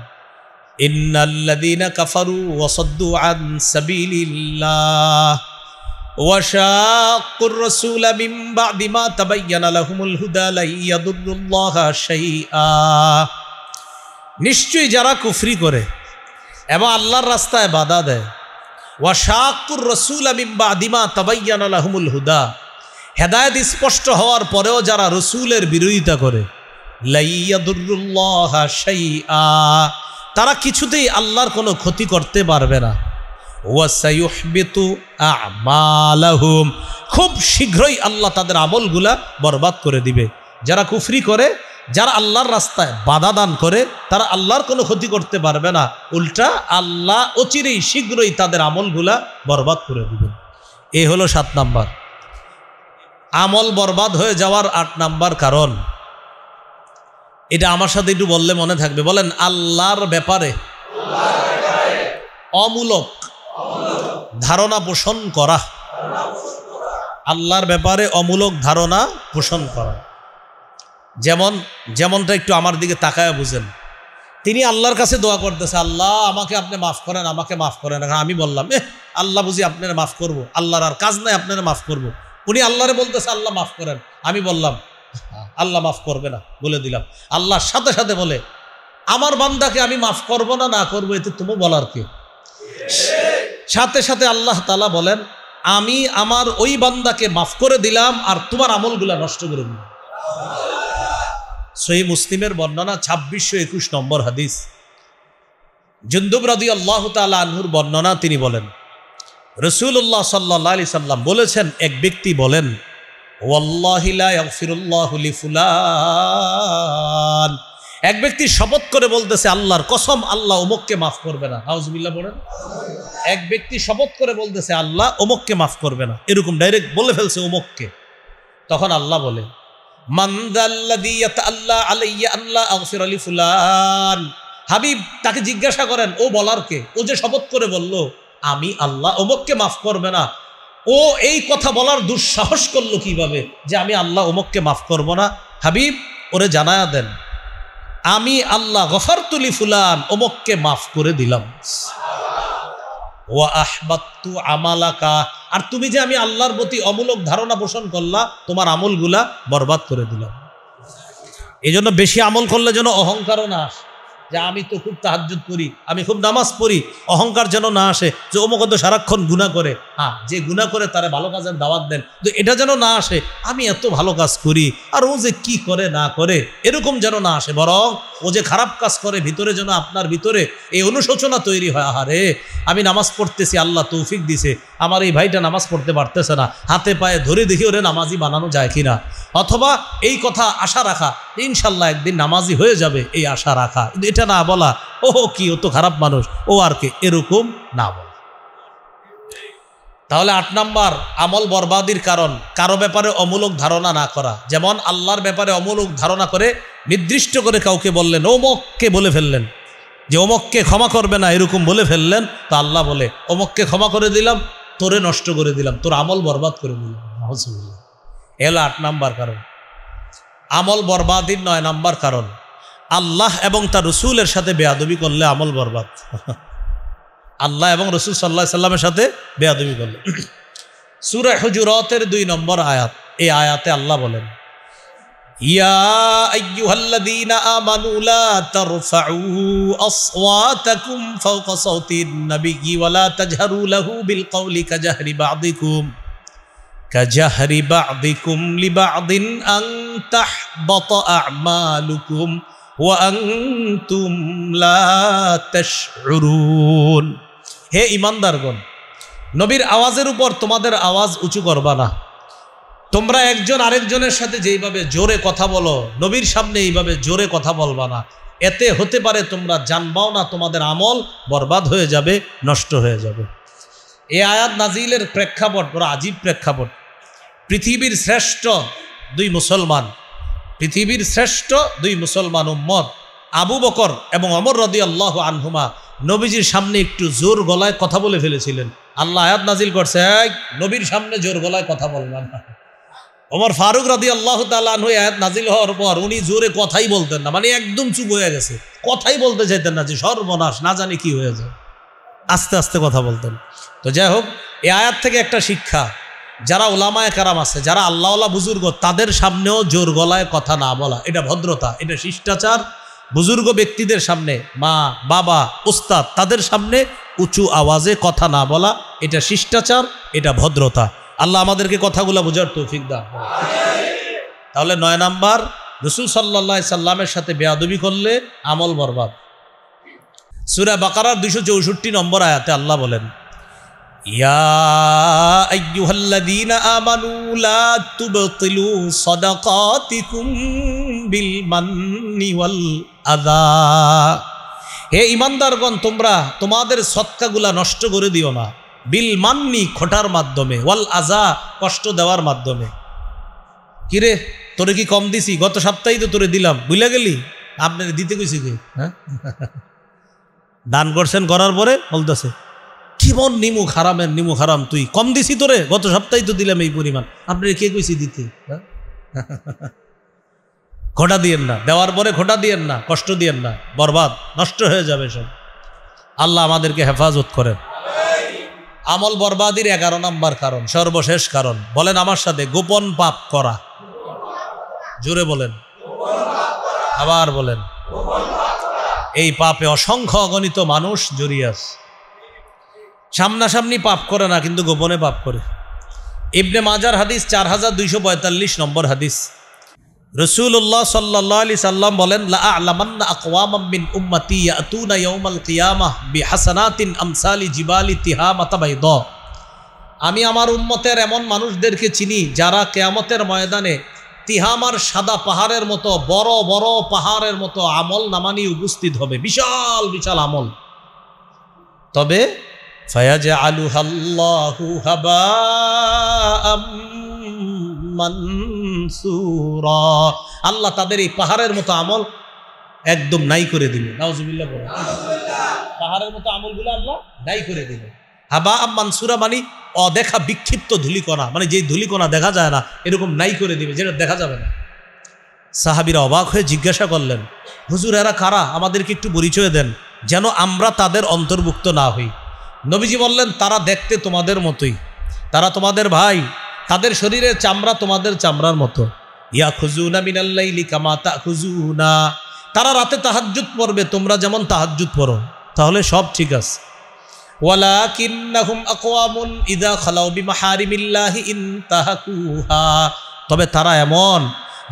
Speaker 1: ইন্নাল্লাযীনা কাফারু ওয়া সাদ্দু আন সাবিলিল্লাহ ওয়া শাক্কুর রাসূলা মিন বা'দি মা তাবায়্যানা লাহুমুল হুদা লা ইয়াদুররুল্লাহা শাইআ, নিশ্চয়ই যারা কুফরি করে এবং আল্লাহর রাস্তায় বাধা দেয়, ওয়া শাক্কুর রাসূলা মিন বা'দি মা তাবায়্যানা লাহুমুল হুদা, হেদায়েত স্পষ্ট হওয়ার পরেও যারা রাসূলের বিরোধিতা করে, লা ইয়াদুররুল্লাহা শাইআ, তারা কিছুতেই আল্লাহর কোনো ক্ষতি করতে পারবে না। ওয়া সায়ুহবিতু আমালাহুম, খুব শীঘ্রই আল্লাহ তাদের আমলগুলা বরবাদ করে দিবে। যারা কুফরি করে, যারা আল্লাহর রাস্তায় বাধা দান করে, তারা আল্লাহর কোনো ক্ষতি করতে পারবে না, উল্টা আল্লাহ অচিরেই শীঘ্রই তাদের আমলগুলা বরবাদ করে দিবে। এই হলো 7 নাম্বার। আমল বরবাদ হয়ে যাওয়ার 8 নাম্বার কারণ, এটা আমার সাথে একটু বললে মনে থাকবে। বলেন আল্লাহর ব্যাপারে অমূলক ধারণা পোষণ করা। আল্লাহর ব্যাপারে অমূলক ধারণা পোষণ করা। যেমনটা একটু আমার দিকে তাকায় বুঝেন। তিনি আল্লাহর কাছে দোয়া করতেছে, আল্লাহ আমাকে আপনি মাফ করেন, আমাকে মাফ করেন। আমি বললাম আল্লাহ বুঝি আপনারা মাফ করবো, আল্লাহর আর কাজ নাই আপনারা মাফ করবো। উনি আল্লাহরে বলতেছে আল্লাহ মাফ করেন, আমি বললাম আল্লাহ মাফ করবে না, বলে দিলাম। আল্লাহর সাথে সাথে বলে আমার বান্দাকে আমি মাফ করব না, না করবো, এতে তুমি বলার কে? সাথে সাথে আল্লাহ তাআলা বলেন আমি আমার ওই বান্দাকে মাফ করে দিলাম আর তোমার আমলগুলা নষ্ট করে দিলাম। সহিহ মুসলিমের বর্ণনা 2621 নম্বর হাদিস। জুনদুব রাদিয়াল্লাহু তাআলা আনহুর বর্ণনা, তিনি বলেন রাসূলুল্লাহ সাল্লাল্লাহু আলাইহি সাল্লাম বলেছেন, এক ব্যক্তি বলেন ওয়াল্লাহি লা ইয়াগফিরুল্লাহু লিফুলান, এক ব্যক্তি শপথ করে বলতেছে আল্লাহর কসম আল্লাহ অমুককে মাফ করবে না, আউযুবিল্লাহ বলেন। এক ব্যক্তি শপথ করে বলতেছে আল্লাহ অমুককে মাফ করবে না, এরকম ডাইরেক্ট বলে ফেলছে অমুককে। তখন আল্লাহ বলে মান যাল্লাযী ইয়াতাআল্লা আলাইয়া আল্লা আগফির লি ফুলান, হাবিব তাকে জিজ্ঞাসা করেন ও বলার কে, ও যে শপথ করে বলল আমি আল্লাহ অমুককে মাফ করবে না, ও এই কথা বলার দুঃসাহস করলো কিভাবে যে আমি আল্লাহ অমুককে মাফ করব না। হাবিব ওরে জানায়া দেন আমি আল্লাহ গফারতু লি ফুলান অমুককে মাফ করে দিলাম। ওয়া আহবাতু আমালাকা, আর তুমি যে আমি আল্লাহর প্রতি অমূলক ধারণা পোষণ করলা তোমার আমলগুলা বরবাদ করে দিলাম। এই জন্য বেশি আমল করলে যেন অহংকারও না আসে যে আমি তো খুব তাহাজ্জুদ করি, আমি খুব নামাজ পড়ি, অহংকার যেন না আসে যে অমুক তো সারাক্ষণ গুনাহ করে। হ্যাঁ, যে গুনাহ করে তারে ভালো কাজের দাওয়াত দেন, তো এটা যেন না আসে আমি এত ভালো কাজ করি আর ও যে কি করে না করে, এরকম যেন না আসে। বরং ও যে খারাপ কাজ করে ভিতরে যেন আপনার ভিতরে এই অনুশোচনা তৈরি হয়, আহারে আমি নামাজ পড়তেছি আল্লাহ তৌফিক দিছে, আমার এই ভাইটা নামাজ পড়তে পারতেছে না, হাতে পায়ে ধরে দেখি ওরে নামাজি বানানো যায় কিনা, অথবা এই কথা আশা রাখা ইনশাল্লাহ একদিন নামাজি হয়ে যাবে, এই আশা রাখা। এটা না বলা ও কি ও তো খারাপ মানুষ ও আর কে, এরকম না বলা। তাহলে 8 নাম্বার আমল বরবাদির কারণ কারো ব্যাপারে অমূলক ধারণা না করা। যেমন আল্লাহর ব্যাপারে অমূলক ধারণা করে নির্দিষ্ট করে কাউকে বললেন, ওমককে বলে ফেললেন যে ওমককে ক্ষমা করবে না, এরকম বলে ফেললেন, তো আল্লাহ বলে ওমককে ক্ষমা করে দিলাম, তোরে নষ্ট করে দিলাম, তোর আমল বরবাদ করে দিলাম। এলো 8 নাম্বার কারণ। আমল বরবাদির 9 নাম্বার কারণ আল্লাহ এবং তার রসুলের সাথে বেয়াদবি করলে আমল বরবাদ। আল্লাহ এবং রসুল সাল্লাল্লাহু আলাইহি সাল্লামের সাথে বেয়াদবি করলে। সূরা হুজুরাতের 2 নম্বর আয়াত, এই আয়াতে আল্লাহ বলেন ইয়া আইয়ুহাল্লাযীনা আমানু লা তারফাউ আসওয়াতাকুম ফাওকা সাওতিন নাবিয়্যি ওয়া লা তাজহারু লাহু বিল কওলি কাজাহরি বা'দিকুম লিবা'দিন আন তাহবাতা আ'মালুকুম ওয়া আনতুম লা তাশউরুন। হে ঈমানদারগণ, নবীর আওয়াজের উপর তোমাদের আওয়াজ উঁচু করবা না। তোমরা একজন আরেকজনের সাথে যেইভাবে জোরে কথা বলো, নবীর সামনে এইভাবে জোরে কথা বলবা না। এতে হতে পারে তোমরা জানবাও না তোমাদের আমল বরবাদ হয়ে যাবে, নষ্ট হয়ে যাবে। এই আয়াত নাজিলের প্রেক্ষাপট বড় আজীব প্রেক্ষাপট। পৃথিবীর শ্রেষ্ঠ 2 মুসলমান, পৃথিবীর শ্রেষ্ঠ 2 মুসলমান উম্মত আবু বকর এবং ওমর রাদিয়াল্লাহু আনহুমা নবীজির সামনে একটু জোর গলায় কথা বলে ফেলেছিলেন। আল্লাহ আয়াত নাজিল করছে, নবীর সামনে জোর গলায় কথা বলবেন না। ওমর ফারুক রাদিয়াল্লাহু তাআলা আনহু আয়াত নাজিল হওয়ার পর উনি জোরে কথাই বলতেন না, মানে একদম চুপ হয়ে গেছে, কথাই বলতে চাইতেন না যে সর্বনাশ না জানি কি হয়ে যায়, আস্তে আস্তে কথা বলতেন। তো যাই হোক, এই আয়াত থেকে একটা শিক্ষা, যারা উলামায়ে কেরাম আছে, যারা আল্লাহওয়ালা বুজুর্গ, তাদের সামনেও জোর গলায় কথা না বলা, এটা ভদ্রতা, এটা শিষ্টাচার। বুজুর্গ ব্যক্তিদের সামনে, মা বাবা উস্তাদ, তাদের সামনে উঁচু আওয়াজে কথা না বলা, এটা শিষ্টাচার, এটা ভদ্রতা। আল্লাহ আমাদেরকে কথাগুলো বোঝার তৌফিক দান। তাহলে 9 নাম্বার, রাসূল সাল্লাল্লাহু আলাইহি সাল্লামের সাথে বেয়াদবি করলে আমল বরবাদ। সূরা বাকারার 264 নম্বর আয়াতে আল্লাহ বলেন ইয়া আইয়ুহাল্লাযীনা আমানু লা তুবতিলু সাদাকাতিকুম বিল মান্নি ওয়াল আযা। হে ঈমানদারগণ, তোমরা তোমাদের সদকাগুলা নষ্ট করে দিও না, বিল মান্নি খোটার মাধ্যমে, ওয়াল আযা কষ্ট দেওয়ার মাধ্যমে। কিরে তোরে কি কম দিছি? গত সপ্তাহেই তো তোরে দিলাম, ভুলে গেলি? আপনার দিতে কইছি কি? হ্যাঁ, দান করছেন, করার পরে বলতেছে কেমন নিমুখ হারামের নিমুখ হারাম, তুই কম দিছি তোরে, গত সপ্তাহেই তো দিলাম এই পরিমাণ, আপনার কে কইছি দিতে? খোটা দিয়েন না, দেওয়ার পরে খোটা দিয়েন না, কষ্ট দিয়েন না, বরবাদ, নষ্ট হয়ে যাবে সব। আল্লাহ আমাদেরকে হেফাজত করেন। আমল বরবাদির 11 নাম্বার কারণ, সর্বশেষ কারণ, বলেন আমার সাথে, গোপন পাপ করা। জোরে বলেন, আবার বলেন। এই পাপে অসংখ্য অগণিত মানুষ জড়িয়ে আছে। সামনাসামনি পাপ করে না, কিন্তু গোপনে পাপ করে। ইবনে মাজার হাদিস 4245 নম্বর হাদিস, রাসূলুল্লাহ সাল্লাল্লাহু আলাইহি সাল্লাম বলেন লা আ'লামান্না আকওয়ামান মিন উম্মতি ইয়াতুনা ইয়াউমাল কিয়ামাহ বিহাসানাতিন আমসালি জিবালি তিহামাতা বাইদা। আমি আমার উম্মতের এমন মানুষদেরকে চিনি যারা কিয়ামতের ময়দানে তিহামার সাদা পাহাড়ের মতো বড় বড় পাহাড়ের মতো আমল নামানি উপস্থিত হবে, বিশাল বিশাল আমল। তবে ফায়াজআলুহাল্লাহু হাবাআম মানসুরা, আল্লাহ তাদের এই পাহাড়ের মতো আমল একদম নাই করে দিবে। নাউজুবিল্লাহ বলেন। পাহাড়ের মতো আমলগুলো আল্লাহ নাই করে দিবে। হাবাআম মানসুরা মানে অদেখা বিক্ষিপ্ত ধূলিকণা, মানে যেই ধূলিকণা দেখা যায় না এরকম নাই করে দিবে, যেটা দেখা যাবে না। সাহাবীরা অবাক হয়ে জিজ্ঞাসা করলেন, হুজুর এরা কারা, আমাদেরকে একটু পরিচয় দেন যেন আমরা তাদের অন্তর্ভুক্ত না হই। নবীজি বললেন, তারা দেখতে তোমাদের মতোই, তারা তোমাদের ভাই, তাদের শরীরের চামড়া তোমাদের চামড়ার মতো। ইয়াখুজুনা মিনাল লাইলি কামা তাখুজুনা, তারা রাতে তাহাজ্জুদ পড়বে তোমরা যেমন তাহাজ্জুদ পড়ো, তাহলে সব ঠিক আছে। ওয়ালাকিন্নাহুম আকওয়ামুন ইযা খালাউ বিমাহারিমিল্লাহি ইনতাহাকুহা, তবে তারা এমন,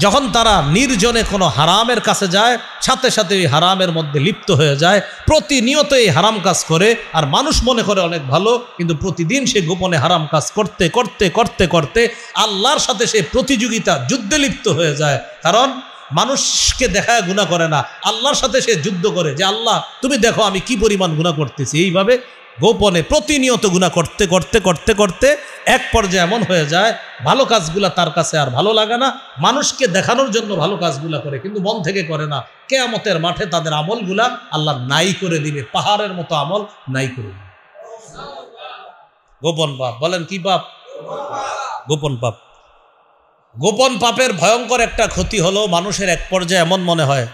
Speaker 1: যখন তারা নির্জনে কোনো হারামের কাছে যায় সাথে সাথে ওই হারামের মধ্যে লিপ্ত হয়ে যায়, প্রতিনিয়ত এই হারাম কাজ করে। আর মানুষ মনে করে অনেক ভালো, কিন্তু প্রতিদিন সে গোপনে হারাম কাজ করতে করতে করতে করতে আল্লাহর সাথে সে প্রতিযোগিতা যুদ্ধে লিপ্ত হয়ে যায়। কারণ মানুষকে দেখায় গুনাহ করে না, আল্লাহর সাথে সে যুদ্ধ করে যে আল্লাহ তুমি দেখো আমি কি পরিমাণ গুনাহ করতেছি। এইভাবে গোপনে প্রতিনিয়ত গুনাহ করতে করতে করতে করতে এক পর্যায়ে এমন হয়ে যায় ভালো কাজগুলা তার কাছে আর ভালো লাগে না, মানুষকে দেখানোর জন্য ভালো কাজগুলা করে কিন্তু মন থেকে করে না। কিয়ামতের মাঠে তাদের আমলগুলা আল্লাহ নাই করে দিবে, পাহাড়ের মতো আমল নাই করে দিবে। গোপন পাপ, বলেন কি পাপ? গোপন পাপ। গোপন পাপের ভয়ঙ্কর একটা ক্ষতি হলো মানুষের এক পর্যায়ে এমন মনে হয়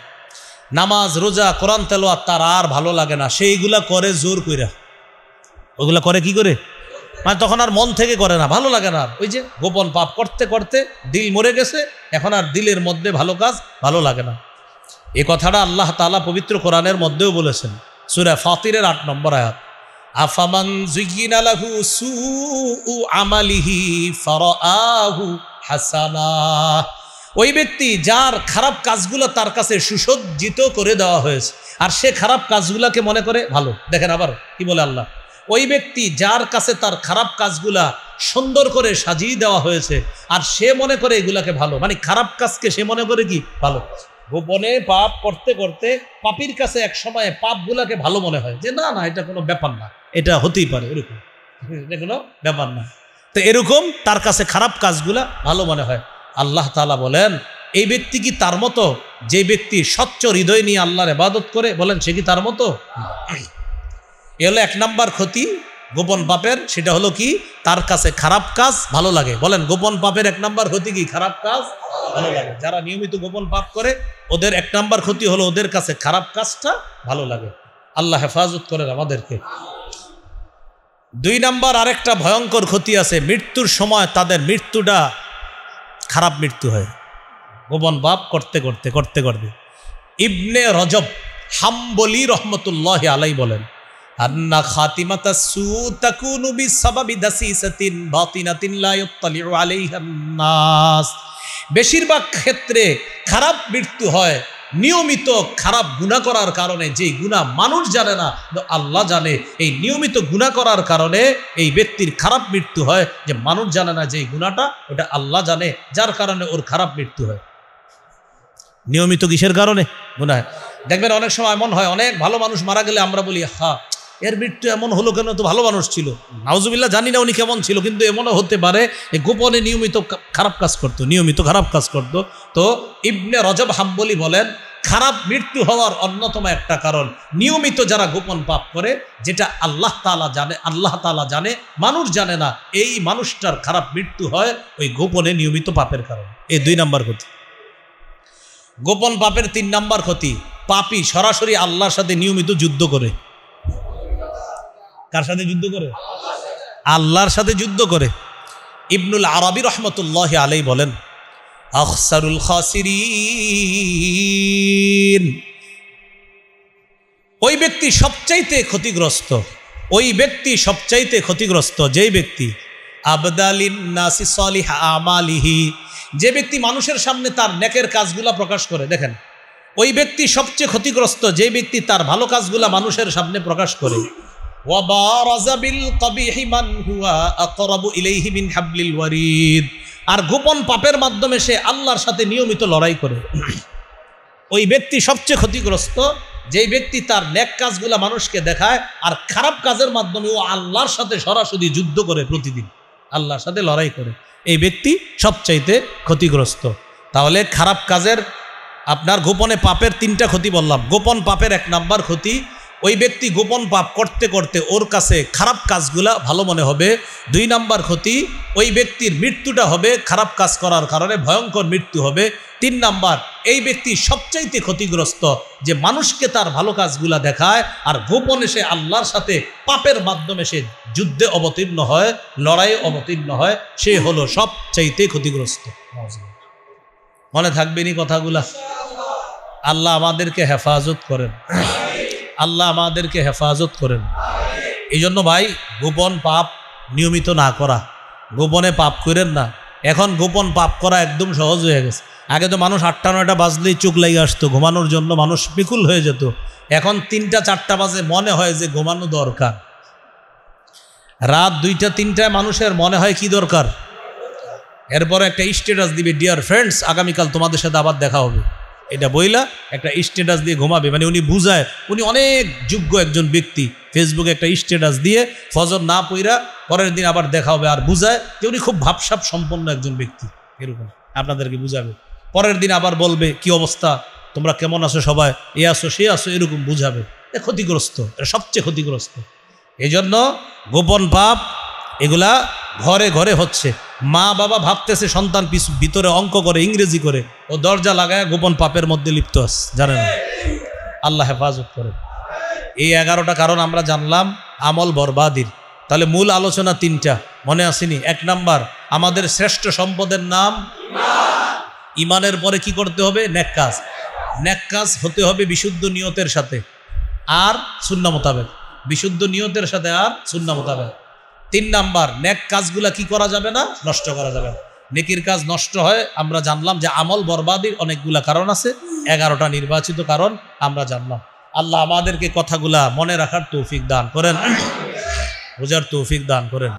Speaker 1: নামাজ রোজা কোরআন তেলাওয়াত তার আর ভালো লাগে না, সেইগুলা করে জোর কইরা। ওগুলা করে কি করে, মানে তখন আর মন থেকে করে না, ভালো লাগে না। ওই যে গোপন পাপ করতে করতে দিল মরে গেছে, এখন আর দিলের মধ্যে ভালো কাজ ভালো লাগে না। এই কথাটা আল্লাহ তাআলা পবিত্র কোরআনের মধ্যেও বলেছেন, সূরা ফাতিরের 8 নম্বর আয়াত, আফামান যুয়িনা লাহু সুউ আমালিহি ফারাআহু হাসানা, ওই ব্যক্তি যার খারাপ কাজগুলো তার কাছে সুসজ্জিত করে দেওয়া হয়েছে আর সে খারাপ কাজগুলাকে মনে করে ভালো। দেখেন আবার কি বলে আল্লাহ, ওই ব্যক্তি যার কাছে তার খারাপ কাজগুলা সুন্দর করে সাজিয়ে দেওয়া হয়েছে আর সে মনে করে এগুলাকে ভালো, মানে খারাপ কাজকে সে মনে করে কি ভালো। গোপনে পাপ করতে করতে পাপীর কাছে এক সময় পাপগুলাকে ভালো মনে হয় যে না না এটা কোনো ব্যাপার না, এটা হতেই পারে, এরকম এটা কোনো ব্যাপার না। তো এরকম তার কাছে খারাপ কাজগুলা ভালো মনে হয়। আল্লাহ তাআলা বলেন এই ব্যক্তি কি তার মতো, যে ব্যক্তি স্বচ্ছ হৃদয় নিয়ে আল্লাহর ইবাদত করে, বলেন সে কি তার মতো? এ হলো 1 নাম্বার ক্ষতি গোপন পাপের, সেটা হলো কি তার কাছে খারাপ কাজ ভালো লাগে। বলেন গোপন পাপের 1 নাম্বার ক্ষতি কি? খারাপ কাজ ভালো লাগে। যারা নিয়মিত গোপন পাপ করে ওদের 1 নাম্বার ক্ষতি হলো ওদের কাছে খারাপ কাজটা ভালো লাগে। আল্লাহ হেফাজত করেন আমাদেরকে। 2 নাম্বার আরেকটা ভয়ঙ্কর ক্ষতি আছে, মৃত্যুর সময় তাদের মৃত্যুটা খারাপ মৃত্যু হয়, গোপন পাপ করতে করতে করতে করতে। ইবনে রজব হাম্বলি রহমতুল্লাহ আলাই বলেন, আন্না খাতিমাতাস সু তাকুনু বিসাবাবি দাসিসাতিন বাতিনাতিন লা ইয়াত্তালিউ আলাইহা নাস, বেশিরভাগ ক্ষেত্রে খারাপ মৃত্যু হয় নিয়মিত খারাপ গুনাহ করার কারণে। যেই গুনাহ মানুষ জানে না আল্লাহ জানে, এই নিয়মিত গুনাহ করার কারণে এই ব্যক্তির খারাপ মৃত্যু হয়, যে মানুষ জানে না যে গুনাহটা ওটা আল্লাহ জানে, যার কারণে ওর খারাপ মৃত্যু হয়। নিয়মিত কিসের কারণে? গুনাহ। দেখবেন অনেক সময় এমন হয় অনেক ভালো মানুষ মারা গেলে আমরা বলি হ্যাঁ এর মৃত্যু এমন হলো কেন, তো ভালো মানুষ ছিল। নাউজুবিল্লাহ, জানি না উনি কেমন ছিল, কিন্তু এমনও হতে পারে গোপনে নিয়মিত খারাপ কাজ করতো, নিয়মিত খারাপ কাজ করতো। তো ইবনে রজব হাম্বলি বলেন খারাপ মৃত্যু হওয়ার অন্যতম একটা কারণ নিয়মিত যারা গোপন পাপ করে, যেটা আল্লাহ তাআলা জানে, আল্লাহ তাআলা জানে, মানুষ জানে না, এই মানুষটার খারাপ মৃত্যু হয় ওই গোপনে নিয়মিত পাপের কারণে। এই 2 নাম্বার ক্ষতি। গোপন পাপের 3 নাম্বার ক্ষতি, পাপী সরাসরি আল্লাহর সাথে নিয়মিত যুদ্ধ করে। কার সাথে যুদ্ধ করে? আল্লাহর সাথে যুদ্ধ করে। ইবনুল আরাবী রহমতুল্লাহ আলাই বলেন, আখসারুল খাসিরিন, ওই ব্যক্তি সবচাইতে ক্ষতিগ্রস্ত, ওই ব্যক্তি সবচাইতে ক্ষতিগ্রস্ত যেই ব্যক্তি আবদালিন নাসি সালিহ আমালিহি, যে ব্যক্তি মানুষের সামনে তার নেকের কাজগুলা প্রকাশ করে। দেখেন ওই ব্যক্তি সবচেয়ে ক্ষতিগ্রস্ত যে ব্যক্তি তার ভালো কাজগুলা মানুষের সামনে প্রকাশ করে। ওয়াবারাজা বিল কবিহি মান হুয়া আকরাবু ইলাইহি মিন হাবলিল ওয়ারিদ, আর গোপন পাপের মাধ্যমে সে আল্লাহর সাথে নিয়মিত লড়াই করে, ওই ব্যক্তি সবচেয়ে ক্ষতিগ্রস্ত। যেই ব্যক্তি তার নেক কাজগুলা মানুষকে দেখায় আর খারাপ কাজের মাধ্যমে ও আল্লাহর সাথে সরাসরি যুদ্ধ করে, প্রতিদিন আল্লাহর সাথে লড়াই করে, এই ব্যক্তি সবচাইতে ক্ষতিগ্রস্ত। তাহলে খারাপ কাজের আপনার গোপনে পাপের 3টা ক্ষতি বললাম। গোপন পাপের 1 নাম্বার ক্ষতি, ওই ব্যক্তি গোপন পাপ করতে করতে ওর কাছে খারাপ কাজগুলা ভালো মনে হবে। 2 নাম্বার ক্ষতি, ওই ব্যক্তির মৃত্যুটা হবে খারাপ কাজ করার কারণে, ভয়ঙ্কর মৃত্যু হবে। 3 নাম্বার, এই ব্যক্তি সবচাইতে ক্ষতিগ্রস্ত যে মানুষকে তার ভালো কাজগুলা দেখায় আর গোপনে সে আল্লাহর সাথে পাপের মাধ্যমে সে যুদ্ধে অবতীর্ণ হয়, লড়াইয়ে অবতীর্ণ হয়, সে হলো সবচাইতে ক্ষতিগ্রস্ত। মনে থাকবেনি কথাগুলা? আল্লাহ আমাদেরকে হেফাজত করেন, আল্লাহ আমাদেরকে হেফাজত করেন। এই জন্য ভাই গোপন পাপ নিয়মিত না করা, গোপনে পাপ করেন না। এখন গোপন পাপ করা একদম সহজ হয়ে গেছে। আগে তো মানুষ 8টা 9টা বাজলেই চোখ লেগে আসতো, ঘুমানোর জন্য মানুষ বিকুল হয়ে যেত। এখন 3টা 4টা বাজে মনে হয় যে ঘুমানো দরকার। রাত 2টা 3টায় মানুষের মনে হয় কি দরকার, এরপরে একটা স্ট্যাটাস দিবে, ডিয়ার ফ্রেন্ডস আগামীকাল তোমাদের সাথে আবার দেখা হবে, এটা বইলা একটা স্ট্যাটাস দিয়ে ঘুমাবে। মানে উনি বুঝায় উনি অনেক যোগ্য একজন ব্যক্তি, ফেসবুকে একটা স্ট্যাটাস দিয়ে ফজর না পইরা পরের দিন আবার দেখা হবে, আর বুঝায় যে উনি খুব ভাবসাব সম্পন্ন একজন ব্যক্তি, এরকম আপনাদেরকে বুঝাবে। পরের দিন আবার বলবে কি অবস্থা, তোমরা কেমন আছো সবাই, এ আসো সে আসো, এরকম বুঝাবে। এ ক্ষতিগ্রস্ত, এটা সবচেয়ে ক্ষতিগ্রস্ত। এই জন্য গোপন পাপ এগুলা ঘরে ঘরে হচ্ছে। মা বাবা ভাবতেছে সন্তান ভিতরে অঙ্ক করে, ইংরেজি করে, ও দরজা লাগায় গোপন পাপের মধ্যে লিপ্ত আছে, জানেন? আল্লাহ হেফাজত করে। এই 11টা কারণ আমরা জানলাম আমল বরবাদির। তাহলে মূল আলোচনা 3টা মনে আসেনি? 1 নাম্বার, আমাদের শ্রেষ্ঠ সম্পদের নাম ইমানের পরে কি করতে হবে? নেক কাজ। নেক কাজ হতে হবে বিশুদ্ধ নিয়তের সাথে আর সুন্নাহ মোতাবেক, বিশুদ্ধ নিয়তের সাথে আর সুন্নাহ মোতাবেক। 3 নাম্বার, নেক কাজগুলা কি করা যাবে না? নষ্ট করা যাবে না। নেকির কাজ নষ্ট হয় আমরা জানলাম যে আমল বরবাদির অনেকগুলা কারণ আছে, 11টা নির্বাচিত কারণ আমরা জানলাম। আল্লাহ আমাদেরকে কথাগুলা মনে রাখার তৌফিক দান করেন, বোঝার তৌফিক দান করেন।